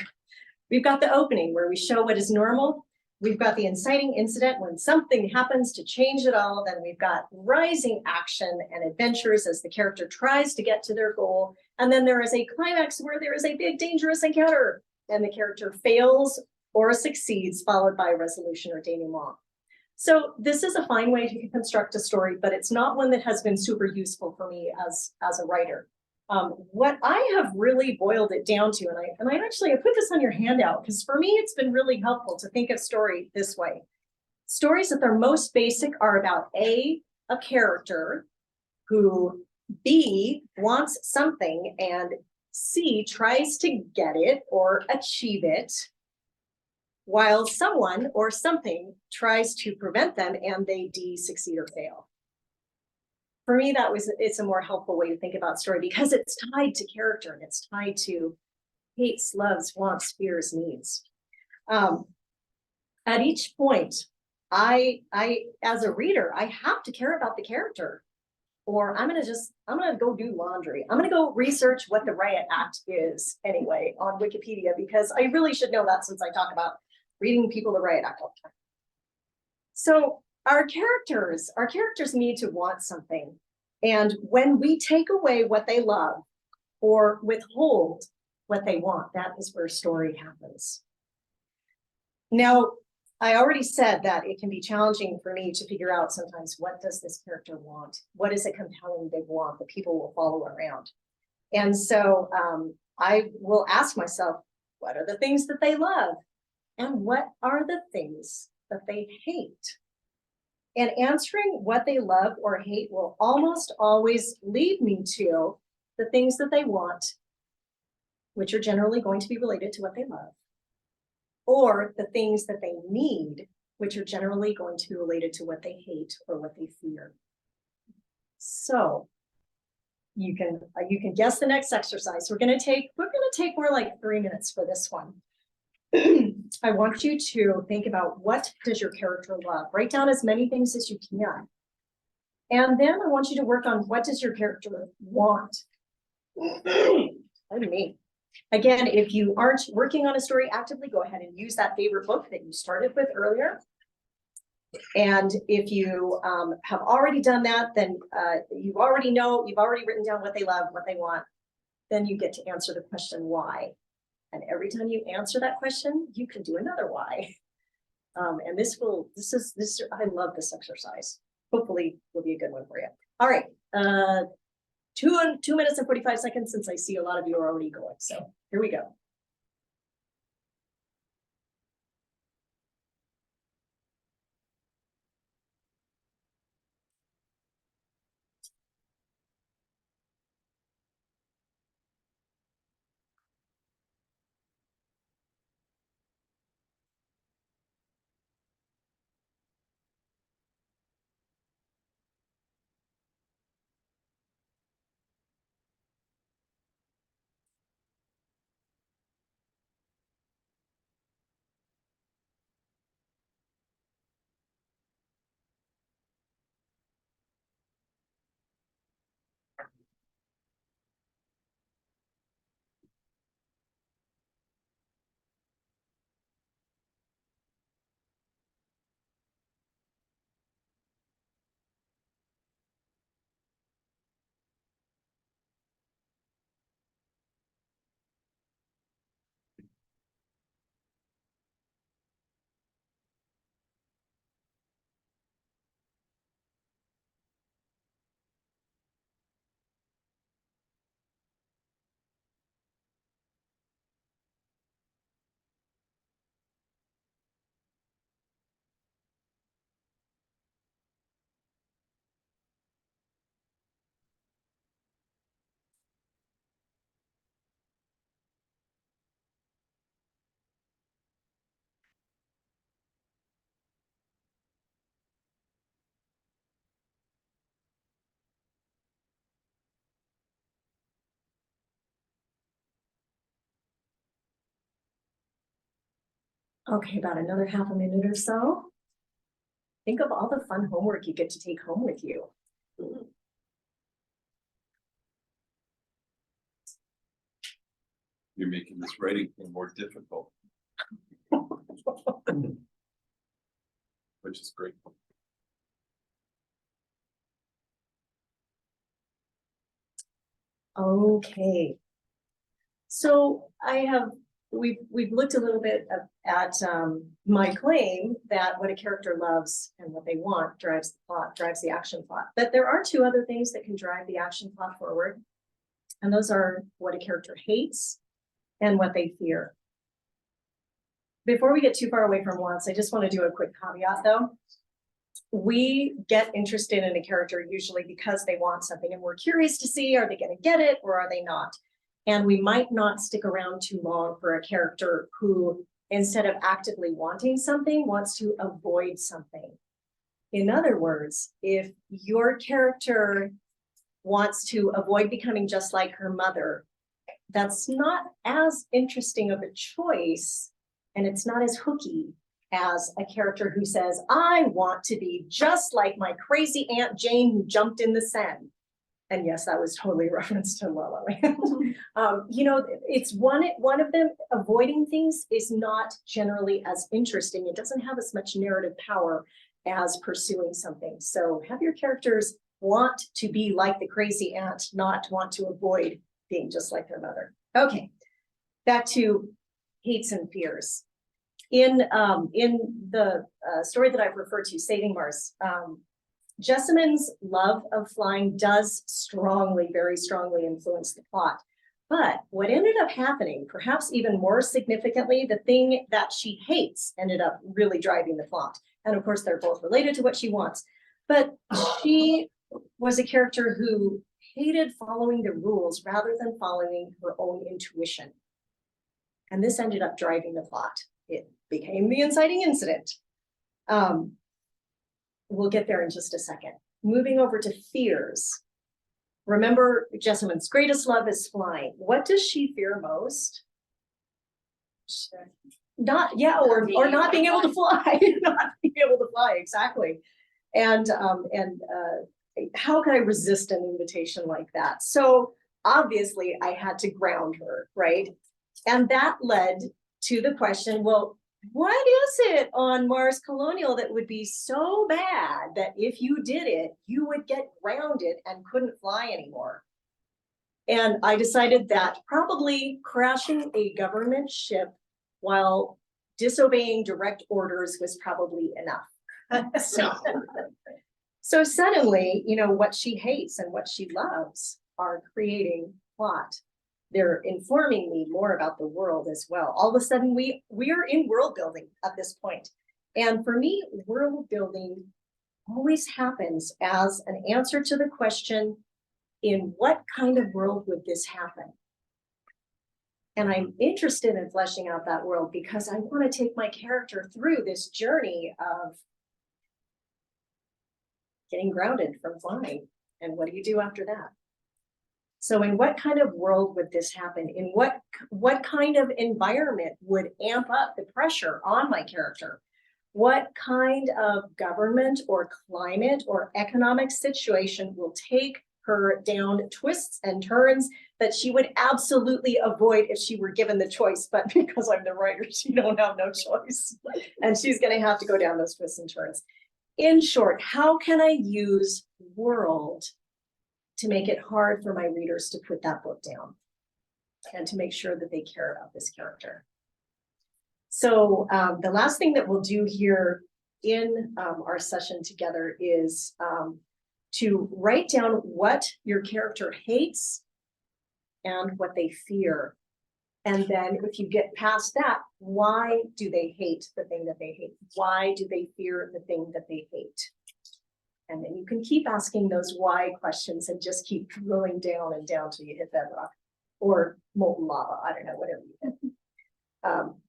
We've got the opening where we show what is normal. We've got the inciting incident when something happens to change it all. Then we've got rising action and adventures as the character tries to get to their goal. And then there is a climax where there is a big dangerous encounter and the character fails or succeeds, followed by resolution or denouement. So this is a fine way to construct a story, but it's not one that has been super useful for me as a writer. What I have really boiled it down to, and I put this on your handout because for me, it's been really helpful to think of story this way. Stories at their most basic are about a character who B wants something and C tries to get it or achieve it, while someone or something tries to prevent them and they D succeed or fail. For me, it's a more helpful way to think about story because it's tied to character and it's tied to hates, loves, wants, fears, needs. At each point, I as a reader, I have to care about the character, or I'm gonna go do laundry. I'm gonna go research what the Riot Act is anyway on Wikipedia because I really should know that since I talk about reading people the Riot Act all the time. So our characters need to want something. And when we take away what they love or withhold what they want, that is where story happens. Now, I already said that it can be challenging for me to figure out sometimes what does this character want? What is it compelling they want that people will follow around? And so I will ask myself, what are the things that they love? And what are the things that they hate? And answering what they love or hate will almost always lead me to the things that they want, which are generally going to be related to what they love, or the things that they need, which are generally going to be related to what they hate or what they fear. So you can guess the next exercise. We're gonna take more like 3 minutes for this one. I want you to think about what does your character love? Write down as many things as you can. And then I want you to work on what does your character want? Pardon me. Again, if you aren't working on a story actively, go ahead and use that favorite book that you started with earlier. And if you have already done that, then you've already written down what they love, what they want. Then you get to answer the question why. And every time you answer that question, you can do another why. And I love this exercise. Hopefully will be a good one for you. All right, 2 minutes and 45 seconds since I see a lot of you are already going. So here we go. Okay, about another half a minute or so. Think of all the fun homework you get to take home with you. You're making this writing thing more difficult. Which is great. Okay. So we've looked a little bit at my claim that what a character loves and what they want drives the plot, drives the action plot. But there are two other things that can drive the action plot forward. And those are what a character hates and what they fear. Before we get too far away from wants, I just want to do a quick caveat though. We get interested in a character usually because they want something and we're curious to see, are they going to get it or are they not? And we might not stick around too long for a character who, instead of actively wanting something, wants to avoid something. In other words, if your character wants to avoid becoming just like her mother, that's not as interesting of a choice and it's not as hooky as a character who says, I want to be just like my crazy Aunt Jane who jumped in the Seine. And yes, that was totally a reference to La La Land. You know, it's one of them. Avoiding things is not generally as interesting. It doesn't have as much narrative power as pursuing something. So have your characters want to be like the crazy aunt, not want to avoid being just like their mother. Okay, back to hates and fears. In the story that I've referred to, Saving Mars, Jessamyn's love of flying does strongly, very strongly influence the plot. But what ended up happening, perhaps even more significantly, the thing that she hates ended up really driving the plot. And of course, they're both related to what she wants. But she was a character who hated following the rules rather than following her own intuition. And this ended up driving the plot. It became the inciting incident. We'll get there in just a second. Moving over to fears. Remember, Jessamyn's greatest love is flying. What does she fear most? Not, yeah, or not being able to fly. Not being able to fly, exactly. And how can I resist an invitation like that? So obviously I had to ground her, right? And that led to the question, well, what is it on Mars Colonial that would be so bad that if you did it, you would get grounded and couldn't fly anymore? And I decided that probably crashing a government ship while disobeying direct orders was probably enough. So suddenly, you know, what she hates and what she loves are creating plot. They're informing me more about the world as well. All of a sudden, we are in world building at this point. And for me, world building always happens as an answer to the question, in what kind of world would this happen? And I'm interested in fleshing out that world because I want to take my character through this journey of getting grounded from flying. And what do you do after that? So in what kind of world would this happen? In what kind of environment would amp up the pressure on my character? What kind of government or climate or economic situation will take her down twists and turns that she would absolutely avoid if she were given the choice? But because I'm the writer, she don't have no choice. And she's going to have to go down those twists and turns. In short, how can I use world to make it hard for my readers to put that book down and to make sure that they care about this character? So the last thing that we'll do here in our session together is to write down what your character hates and what they fear. And then if you get past that, why do they hate the thing that they hate? Why do they fear the thing that they hate? And then you can keep asking those why questions and just keep drilling down and down till you hit bedrock or molten lava. I don't know, whatever you hit.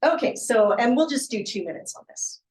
Okay, so, and we'll just do 2 minutes on this.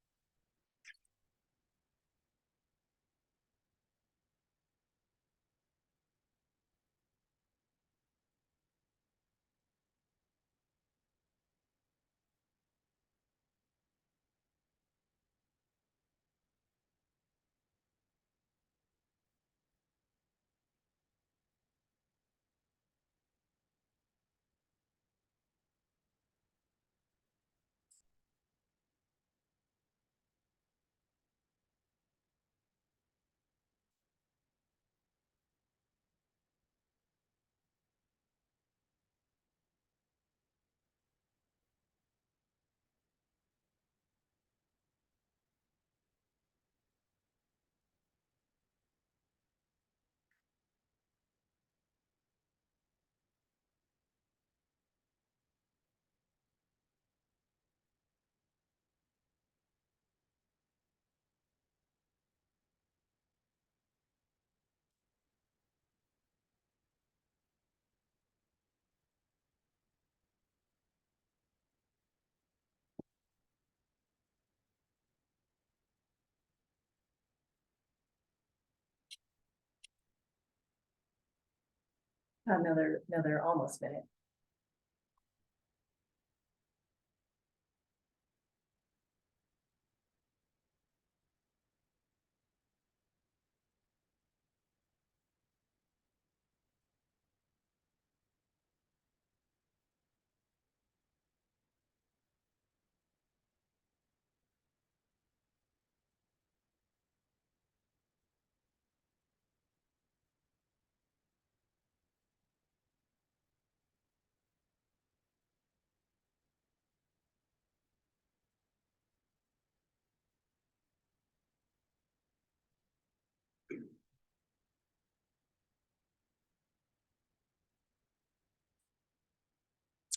Another almost minute.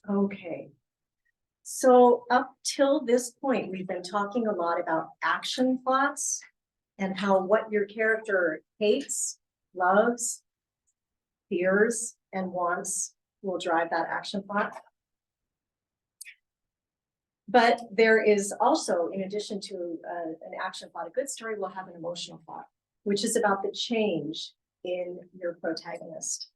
Okay. So up till this point, we've been talking a lot about action plots and how what your character hates, loves, fears, and wants will drive that action plot. But there is also, in addition to an action plot, a good story will have an emotional plot, which is about the change in your protagonist.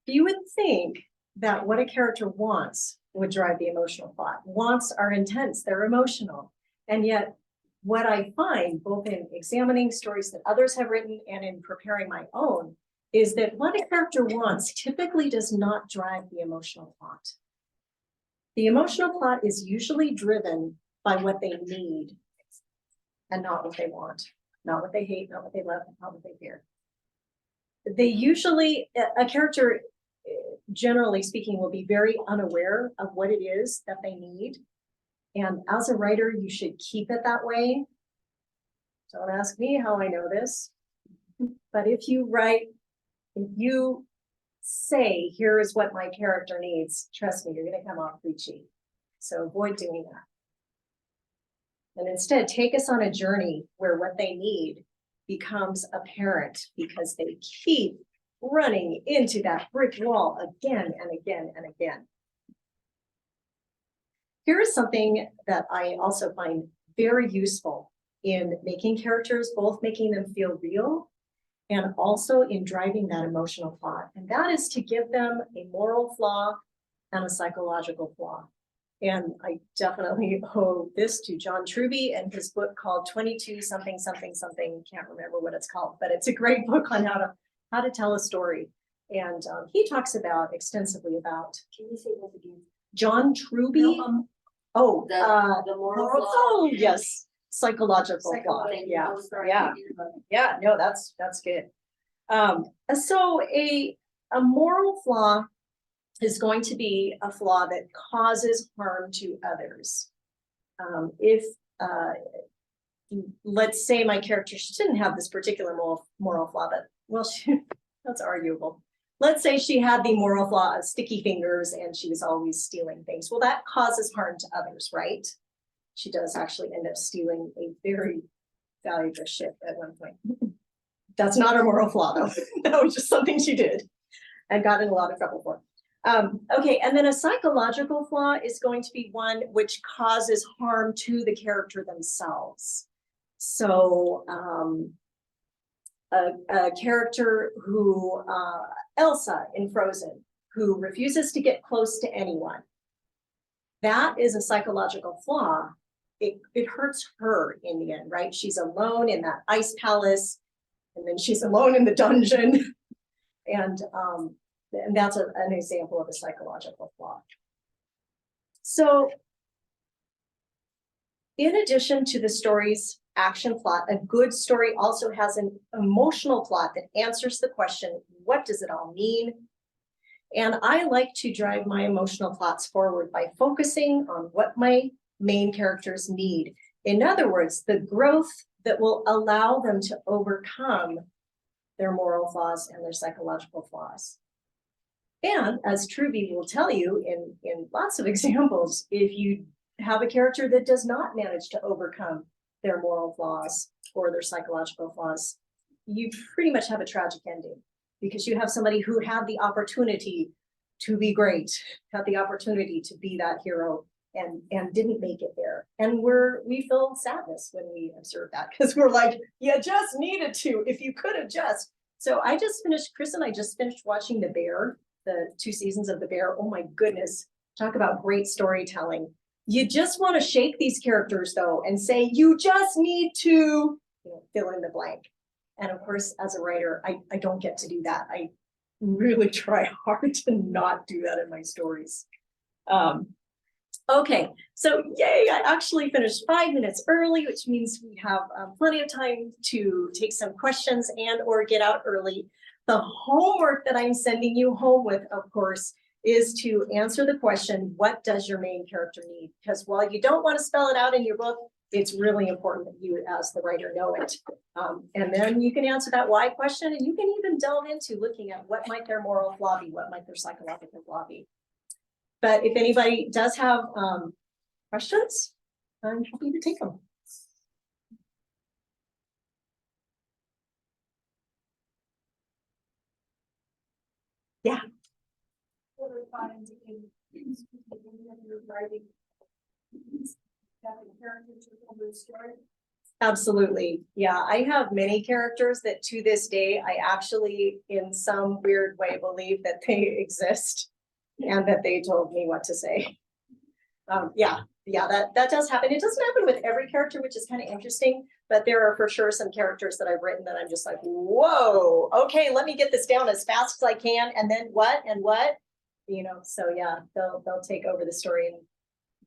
You would think that what a character wants would drive the emotional plot. Wants are intense, they're emotional. And yet what I find, both in examining stories that others have written and in preparing my own, is that what a character wants typically does not drive the emotional plot. The emotional plot is usually driven by what they need and not what they want, not what they hate, not what they love, not what they fear. They usually, a character, generally speaking, will be very unaware of what it is that they need. And as a writer, you should keep it that way. Don't ask me how I know this. But if you say, here is what my character needs, trust me, you're going to come off preachy. So avoid doing that. And instead, take us on a journey where what they need becomes apparent because they keep running into that brick wall again and again and again. Here is something that I also find very useful in making characters, both making them feel real and also in driving that emotional plot. And that is to give them a moral flaw and a psychological flaw. And I definitely owe this to John Truby and his book called 22 something, something, something, can't remember what it's called, but it's a great book on how to tell a story. And he talks about extensively about. Can you say that again? John Truby? No, the moral flaw. Oh, yes, psychological flaw. Yeah, Oh, sorry. yeah, no, that's good. So a moral flaw is going to be a flaw that causes harm to others. If let's say my character, she didn't have this particular moral flaw, but well, that's arguable. Let's say she had the moral flaw of sticky fingers and she was always stealing things. Well, that causes harm to others, right? She does actually end up stealing a very valuable ship at one point. That's not her moral flaw, though. That was just something she did and got in a lot of trouble for. Okay, and then a psychological flaw is going to be one which causes harm to the character themselves. So a character who, Elsa in Frozen, who refuses to get close to anyone. That is a psychological flaw. It hurts her in the end, right? She's alone in that ice palace, and then she's alone in the dungeon. And that's an example of a psychological flaw. So in addition to the story's action plot, a good story also has an emotional plot that answers the question, what does it all mean? And I like to drive my emotional plots forward by focusing on what my main characters need. In other words, the growth that will allow them to overcome their moral flaws and their psychological flaws. And as Truby will tell you in lots of examples, if you have a character that does not manage to overcome their moral flaws or their psychological flaws, you pretty much have a tragic ending because you have somebody who had the opportunity to be great, had the opportunity to be that hero and didn't make it there. And we feel sadness when we observe that because we're like, you just needed to, if you could have just. So I just finished, Chris and I just finished watching The Bear, the 2 seasons of The Bear. Oh my goodness, talk about great storytelling. You just want to shake these characters though and say, you just need to, you know, fill in the blank. And of course, as a writer, I don't get to do that. I really try hard to not do that in my stories. Okay, so yay, I actually finished 5 minutes early, which means we have plenty of time to take some questions and or get out early. The homework that I'm sending you home with, of course, is to answer the question, what does your main character need? Because while you don't want to spell it out in your book, it's really important that you as the writer know it. And then you can answer that why question, and you can even delve into looking at what might their moral flaw be, what might their psychological flaw be. But if anybody does have questions, I'm happy to take them. Yeah. Absolutely. Yeah, I have many characters that to this day, I actually, in some weird way, believe that they exist and that they told me what to say. Yeah, that does happen. It doesn't happen with every character, which is kind of interesting, but there are for sure some characters that I've written that I'm just like, whoa, okay, let me get this down as fast as I can. And then what and what, you know, so yeah, they'll take over the story and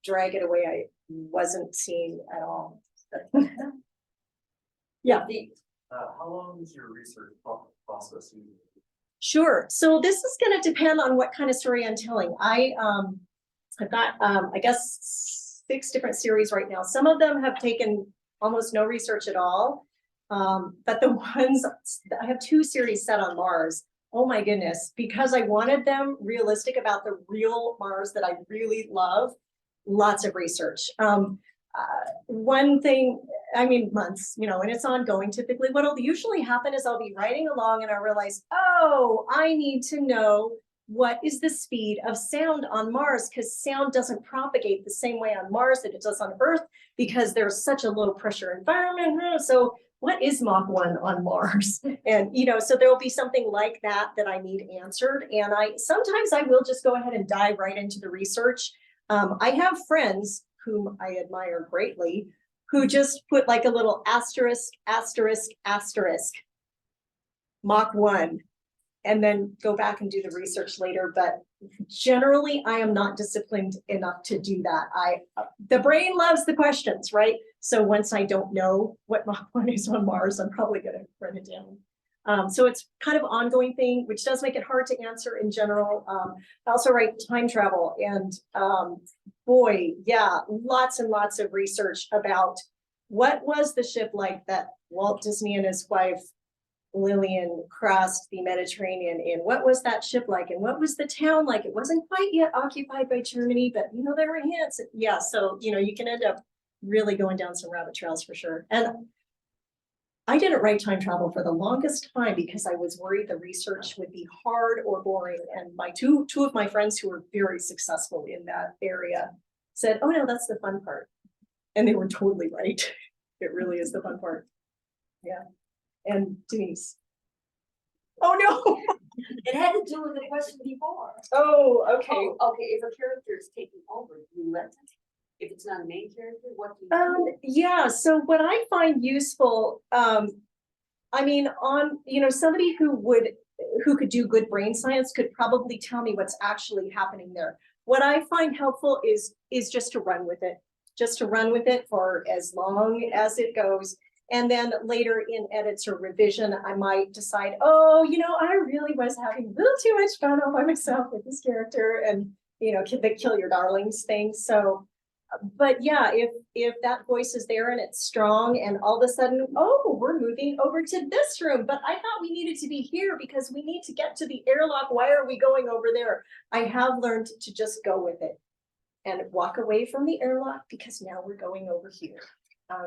drag it away. I wasn't seeing at all. Yeah. How long is your research process? Sure. So this is going to depend on what kind of story I'm telling. I've got, I guess, 6 different series right now. Some of them have taken almost no research at all. But the ones, I have 2 series set on Mars. Oh my goodness, because I wanted them realistic about the real Mars that I really love. Lots of research. One thing, I mean, months, you know, and it's ongoing. Typically, what'll usually happen is I'll be writing along and I realize, oh, I need to know what is the speed of sound on Mars, because sound doesn't propagate the same way on Mars that it does on Earth because there's such a low pressure environment. So what is Mach 1 on Mars? And, you know, so there'll be something like that that I need answered. And sometimes I will just go ahead and dive right into the research. I have friends whom I admire greatly, who just put like a little asterisk, asterisk, asterisk, Mach 1, and then go back and do the research later. But generally, I am not disciplined enough to do that. The brain loves the questions, right? So once I don't know what Mach 1 is on Mars, I'm probably going to write it down. So it's kind of an ongoing thing, which does make it hard to answer in general. I also write time travel, and boy, yeah, lots and lots of research about what was the ship like that Walt Disney and his wife Lillian crossed the Mediterranean in. What was that ship like, and what was the town like? It wasn't quite yet occupied by Germany, but you know, there were hints. Yeah, so you know, you can end up really going down some rabbit trails for sure. And I didn't write time travel for the longest time because I was worried the research would be hard or boring. And my two of my friends who were very successful in that area said, oh no, that's the fun part. And they were totally right. It really is the fun part. Yeah. And Denise. Oh no. It had to do with the question before. Oh, okay. Oh, okay, if a character is taking over, you let them. If it's not a main character, what do you do? Yeah, so what I find useful, I mean, somebody who could do good brain science could probably tell me what's actually happening there. What I find helpful is just to run with it, for as long as it goes. And then later in edits or revision, I might decide, oh, you know, I really was having a little too much fun all by myself with this character, and, you know, the kill your darlings thing. So, but yeah, if that voice is there and it's strong, and all of a sudden, oh, we're moving over to this room, but I thought we needed to be here because we need to get to the airlock. Why are we going over there? I have learned to just go with it and walk away from the airlock because now we're going over here,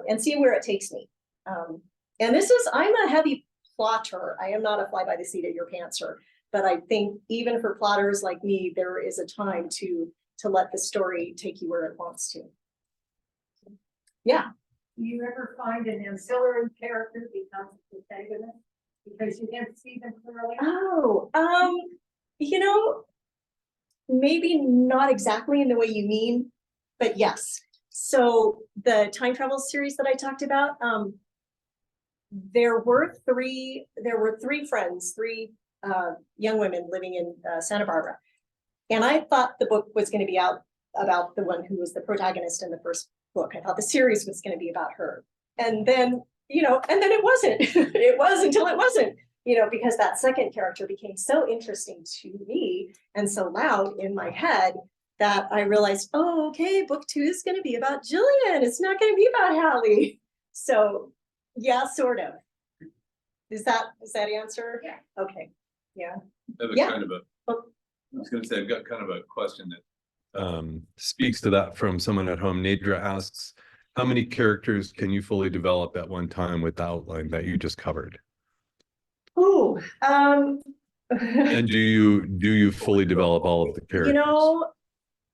and see where it takes me. And I'm a heavy plotter. I am not a fly by the seat of your pantser, but I think even for plotters like me, there is a time to let the story take you where it wants to. Yeah. Do you ever find an ancillary character becomes the protagonist? Because you can't see them clearly? Oh, you know, maybe not exactly in the way you mean, but yes. So the time travel series that I talked about, there were three friends, three young women living in Santa Barbara. And I thought the book was going to be out about the one who was the protagonist in the first book. I thought the series was going to be about her. And then, and then it wasn't. It was until it wasn't, because that second character became so interesting to me and so loud in my head that I realized, oh, okay, book 2 is going to be about Jillian. It's not going to be about Hallie. So yeah, sort of. Does that answer? Yeah. Okay. Yeah. I have a Yeah. kind of a, Oh. I was gonna say, I've got kind of a question that speaks to that from someone at home. Nadra asks, how many characters can you fully develop at one time with the outline that you just covered? Ooh, And do you fully develop all of the characters?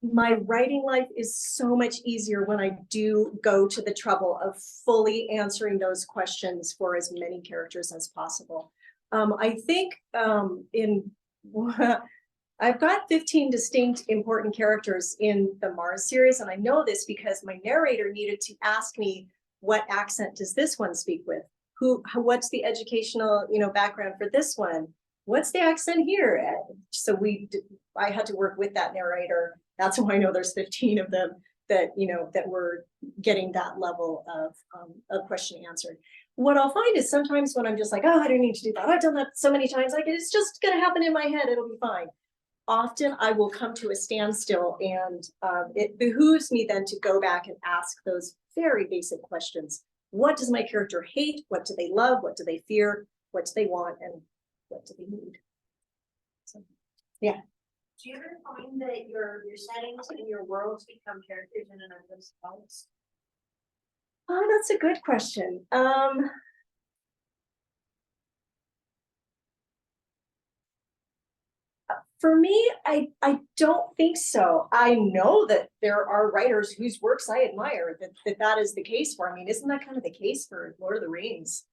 My writing life is so much easier when I do go to the trouble of fully answering those questions for as many characters as possible. I think I've got 15 distinct important characters in the Mars series, and I know this because my narrator needed to ask me, what accent does this one speak with? What's the educational, background for this one? What's the accent here? So I had to work with that narrator. That's why I know there's 15 of them that, that were getting that level of question answered. What I'll find is sometimes when I'm just like, oh, I don't need to do that. I've done that so many times. Like, it's just going to happen in my head. It'll be fine. Often I will come to a standstill, and it behooves me then to go back and ask those very basic questions. What does my character hate? What do they love? What do they fear? What do they want? And what do they need? So, yeah. Do you ever find that your settings and your worlds become characters in and of themselves? Oh, that's a good question. For me, I don't think so. I know that there are writers whose works I admire, that is the case for. I mean, isn't that kind of the case for Lord of the Rings?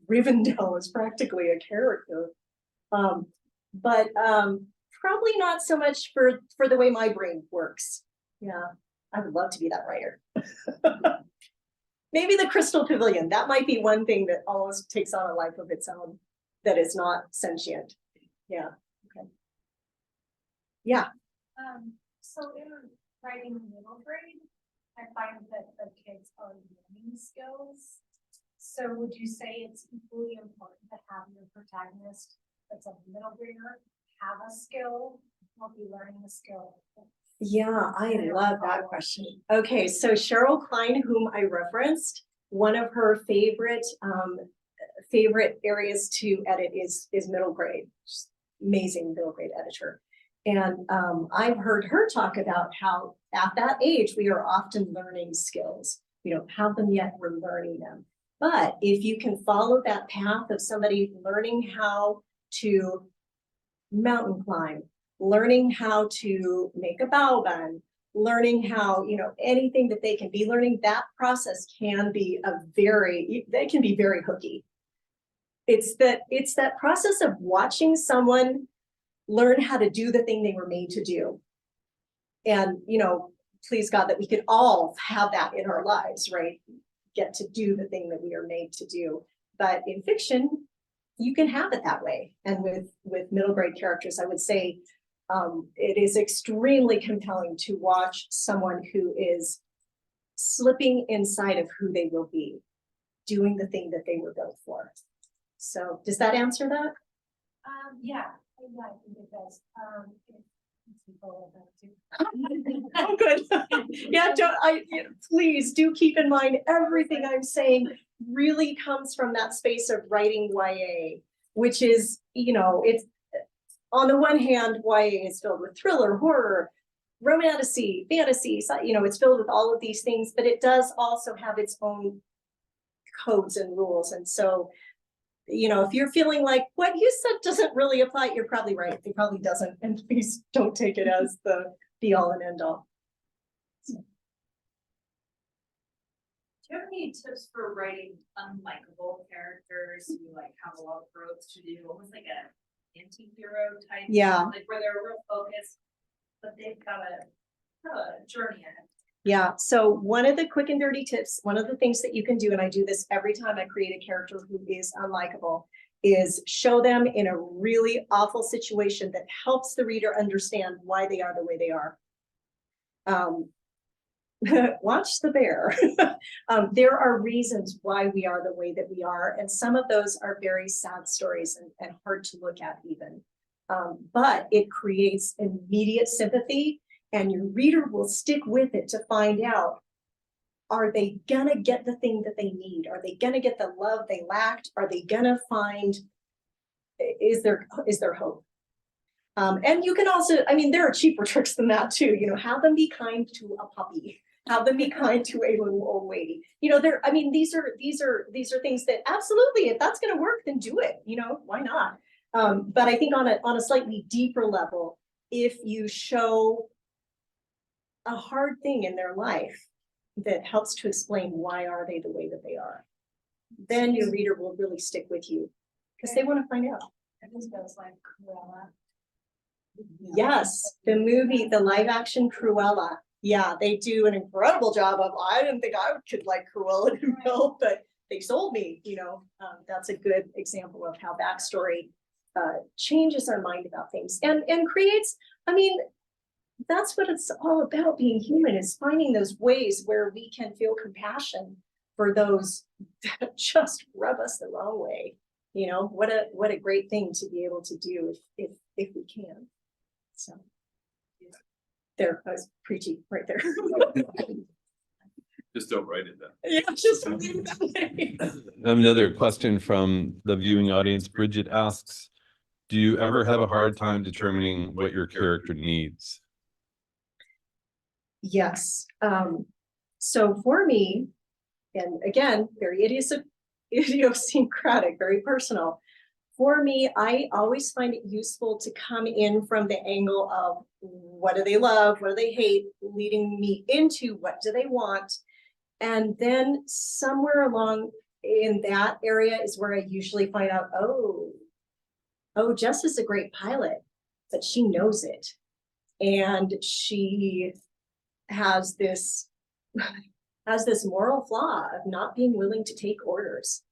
Rivendell is practically a character. But probably not so much for the way my brain works. Yeah, I would love to be that writer. Maybe the Crystal Pavilion. That might be one thing that almost takes on a life of its own, that is not sentient. Yeah. Okay. Yeah. So in writing middle grade, I find that the kids are learning skills. So would you say it's equally important to have your protagonist that's a middle grader have a skill, or be learning a skill? Yeah, I love that question. Okay, so Cheryl Klein, whom I referenced, one of her favorite areas to edit is middle grade. She's amazing middle grade editor. And I've heard her talk about how at that age we are often learning skills. We don't have them yet, we're learning them. But if you can follow that path of somebody learning how to mountain climb, learning how to make a bow bun, learning how, anything that they can be learning, that process can be very hooky. It's that process of watching someone learn how to do the thing they were made to do. And, please God that we could all have that in our lives, right? Get to do the thing that we are made to do. But in fiction, you can have it that way. And with middle grade characters, I would say it is extremely compelling to watch someone who is slipping inside of who they will be, doing the thing that they were built for. So does that answer that? Yeah, I think it does. Oh, good. Yeah, please do keep in mind everything I'm saying really comes from that space of writing YA, which is, it's on the one hand, YA is filled with thriller, horror, romantasy, fantasy, it's filled with all of these things, but it does also have its own codes and rules. And so, if you're feeling like what you said doesn't really apply, you're probably right. It probably doesn't. And please don't take it as the be all and end all. Do you have any tips for writing unlikable characters who like have a lot of growth to do, almost like a anti-hero type? Yeah. Like where they're real focused, but they've got a journey ahead. Yeah, so one of the quick and dirty tips, one of the things that you can do, and I do this every time I create a character who is unlikable, is show them in a really awful situation that helps the reader understand why they are the way they are. Watch the bear. There are reasons why we are the way that we are, and some of those are very sad stories and hard to look at even. But it creates immediate sympathy, and your reader will stick with it to find out, are they gonna get the thing that they need? Are they gonna get the love they lacked? Are they gonna find, is there hope? And you can also, I mean, there are cheaper tricks than that too, you know, have them be kind to a puppy, have them be kind to a little old lady. You know, I mean, these are things that absolutely, if that's gonna work, then do it, you know, why not? But I think on a slightly deeper level, if you show a hard thing in their life that helps to explain why are they the way that they are, then your reader will really stick with you because they want to find out. This goes like Cruella. Yes, the movie, the live action Cruella. Yeah, they do an incredible job of, I didn't think I could like Cruella de Vil, but they sold me, you know. That's a good example of how backstory changes our mind about things and creates, I mean, that's what it's all about, being human, is finding those ways where we can feel compassion for those that just rub us the wrong way. You know, what a great thing to be able to do if we can. So there, I was preachy right there. Just don't write it down. Yeah, just don't leave it that way. Another question from the viewing audience. Bridget asks, do you ever have a hard time determining what your character needs? Yes. So for me, and again, very idiosyncratic, very personal. For me, I always find it useful to come in from the angle of what do they love, what do they hate, leading me into what do they want. And then somewhere along in that area is where I usually find out, oh, Jess is a great pilot, but she knows it. And she has this moral flaw of not being willing to take orders.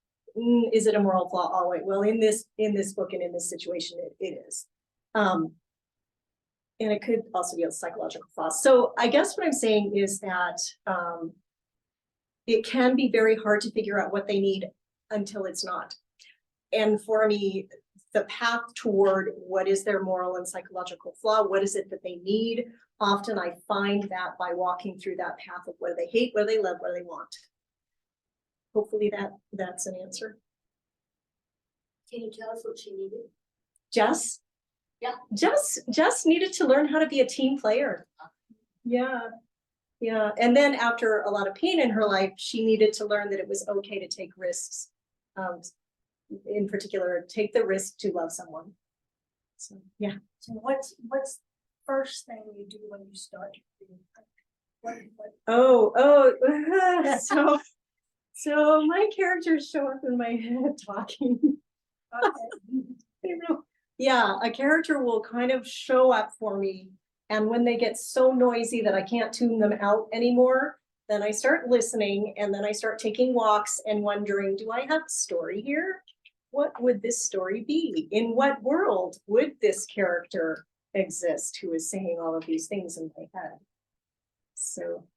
Is it a moral flaw? Oh, wait, well, in this book and in this situation, it is. And it could also be a psychological flaw. So I guess what I'm saying is that it can be very hard to figure out what they need until it's not. And for me, the path toward what is their moral and psychological flaw, what is it that they need? Often I find that by walking through that path of what do they hate, what do they love, what do they want. Hopefully that's an answer. Can you tell us what she needed? Jess? Yeah. Jess needed to learn how to be a team player. Yeah. Yeah. And then after a lot of pain in her life, she needed to learn that it was okay to take risks. In particular, take the risk to love someone. So yeah. So what's first thing you do when you start reading? So my characters show up in my head talking. Yeah, a character will kind of show up for me, and when they get so noisy that I can't tune them out anymore, then I start listening, and then I start taking walks and wondering, do I have a story here? What would this story be? In what world would this character exist who is saying all of these things in my head? So.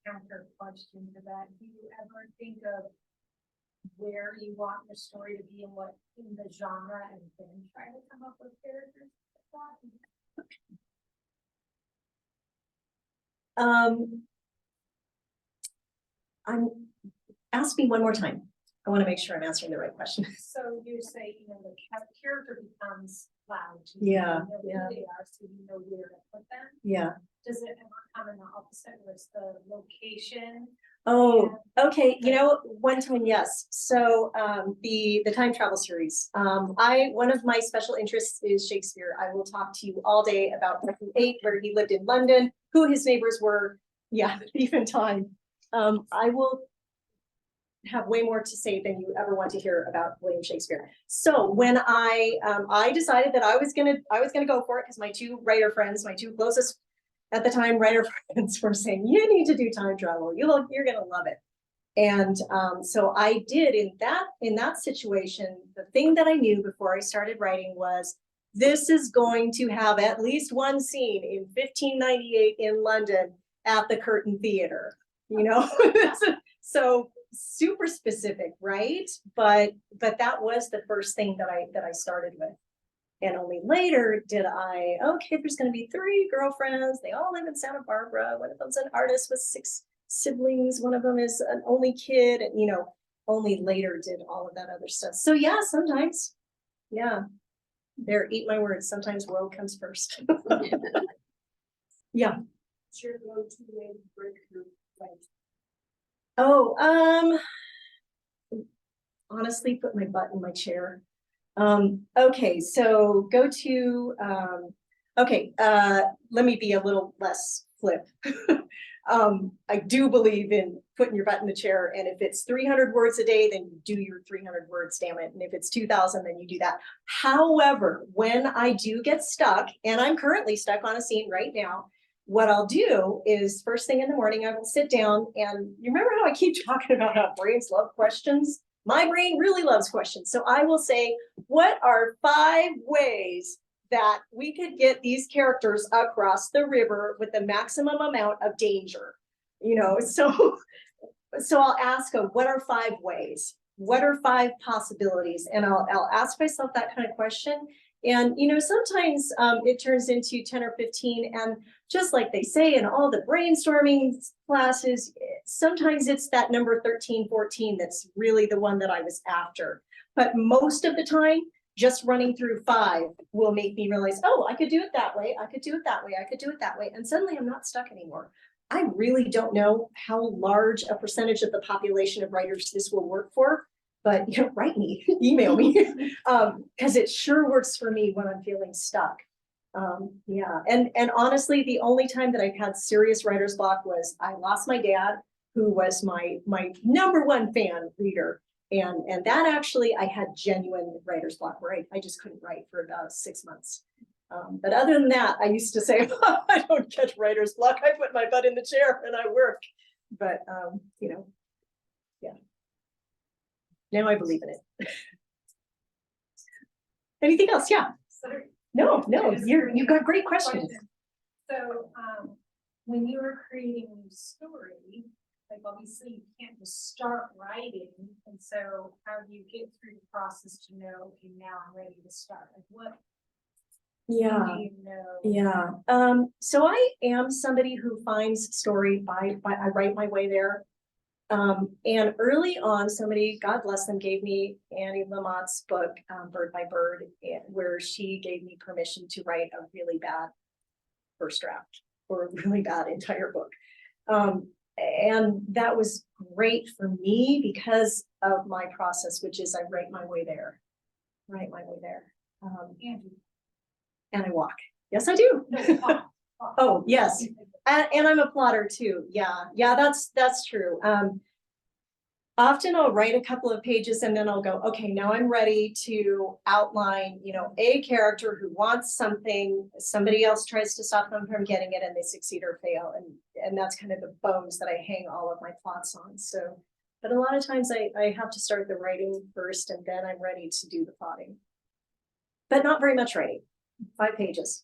Counter question to that. Do you ever think of where you want your story to be and what in the genre, and then try to come up with characters Ask me one more time. I want to make sure I'm answering the right question. So you say, you know, the character becomes loud. Yeah, you know who they are, so you know where to put them. Yeah. Does it ever come in the opposite, where it's the location? Oh, okay. You know, one time, yes. So the time travel series. One of my special interests is Shakespeare. I will talk to you all day about what he ate, where he lived in London, who his neighbors were, Yeah, even time. I will have way more to say than you ever want to hear about William Shakespeare. So when I decided that I was gonna go for it because my two writer friends, my two closest at the time writer friends were saying, you need to do time travel. You're gonna love it. And so I did in that situation, the thing that I knew before I started writing was this is going to have at least one scene in 1598 in London at the Curtain Theater, you know? So super specific, right? But that was the first thing that I started with. And only later did okay, there's going to be 3 girlfriends. They all live in Santa Barbara. One of them's an artist with 6 siblings. One of them is an only kid. And, you know, only later did all of that other stuff. So yeah, sometimes, yeah, eat my words. Sometimes world comes first. Yeah. Sure, go to a breakthrough, right? Oh, honestly, put my butt in my chair. Okay, so go to, let me be a little less flip. I do believe in putting your butt in the chair, and if it's 300 words a day, then you do your 300 words, damn it. And if it's 2,000, then you do that. However, when I do get stuck, and I'm currently stuck on a scene right now, what I'll do is first thing in the morning, I will sit down, and you remember how I keep talking about how brains love questions? My brain really loves questions. So I will say, what are 5 ways that we could get these characters across the river with the maximum amount of danger? You know, so I'll ask them, what are 5 ways? What are 5 possibilities? And I'll ask myself that kind of question. And, you know, sometimes it turns into 10 or 15. And just like they say in all the brainstorming classes, sometimes it's that number 13, 14 that's really the one that I was after. But most of the time, just running through 5 will make me realize, oh, I could do it that way. I could do it that way. I could do it that way. And suddenly I'm not stuck anymore. I really don't know how large a percentage of the population of writers this will work for. But, you know, write me, email me, because it sure works for me when I'm feeling stuck. Yeah, and honestly, the only time that I've had serious writer's block was I lost my dad, who was my #1 fan reader. And that actually, I had genuine writer's block where I just couldn't write for about 6 months. But other than that, I used to say, I don't catch writer's block. I put my butt in the chair and I work. But, you know, yeah. Now I believe in it. Anything else? Yeah. Sorry. No, you've got great questions. So, when you were creating a new story, like obviously you can't just start writing. And so how do you get through the process to know, okay, now I'm ready to start? Like what? Yeah. Do you know? Yeah. So I am somebody who finds story by I write my way there. And early on, somebody, God bless them, gave me Annie Lamott's book, Bird by Bird, where she gave me permission to write a really bad first draft or a really bad entire book. And that was great for me because of my process, which is I write my way there, and I walk. Yes, I do. Oh, yes. And I'm a plotter too. Yeah, that's true. Often I'll write a couple of pages and then I'll go, okay, now I'm ready to outline, you know, a character who wants something, somebody else tries to stop them from getting it and they succeed or fail. And that's kind of the bones that I hang all of my plots on. So, but a lot of times I have to start the writing first and then I'm ready to do the plotting. But not very much writing, 5 pages,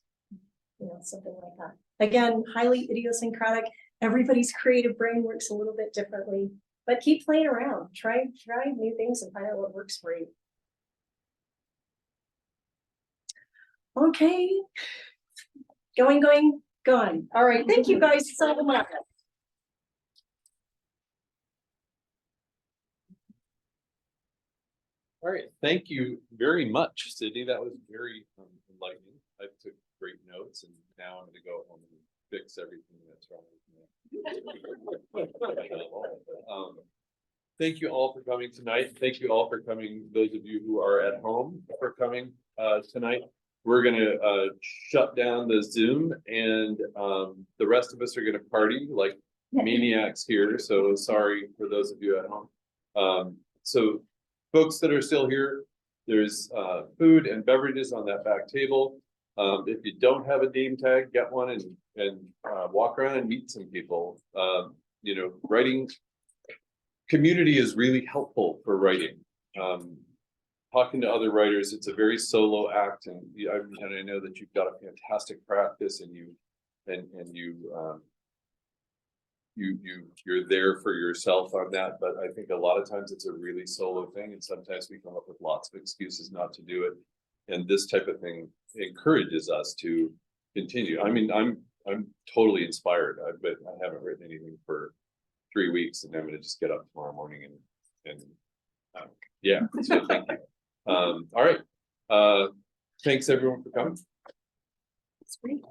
you know, something like that. Again, highly idiosyncratic. Everybody's creative brain works a little bit differently, but keep playing around. Try new things and find out what works for you. Okay. Going. All right. Thank you guys so much. All right, thank you very much, Cidney. That was very enlightening. I took great notes, and now I'm going to go home and fix everything that's wrong with me. Thank you all for coming tonight. Thank you all for coming. Those of you who are at home for coming tonight. We're going to shut down the Zoom, and the rest of us are going to party like maniacs here, so sorry for those of you at home. So folks that are still here, there's food and beverages on that back table. If you don't have a name tag, get one and walk around and meet some people. You know, writing community is really helpful for writing. Talking to other writers, it's a very solo act, and I know that you've got a fantastic practice, and you're there for yourself on that. But I think a lot of times it's a really solo thing, and sometimes we come up with lots of excuses not to do it. And this type of thing encourages us to continue. I mean, I'm totally inspired. I haven't written anything for 3 weeks, and I'm going to just get up tomorrow morning and yeah. So thank you. All right. Thanks everyone for coming. That's great.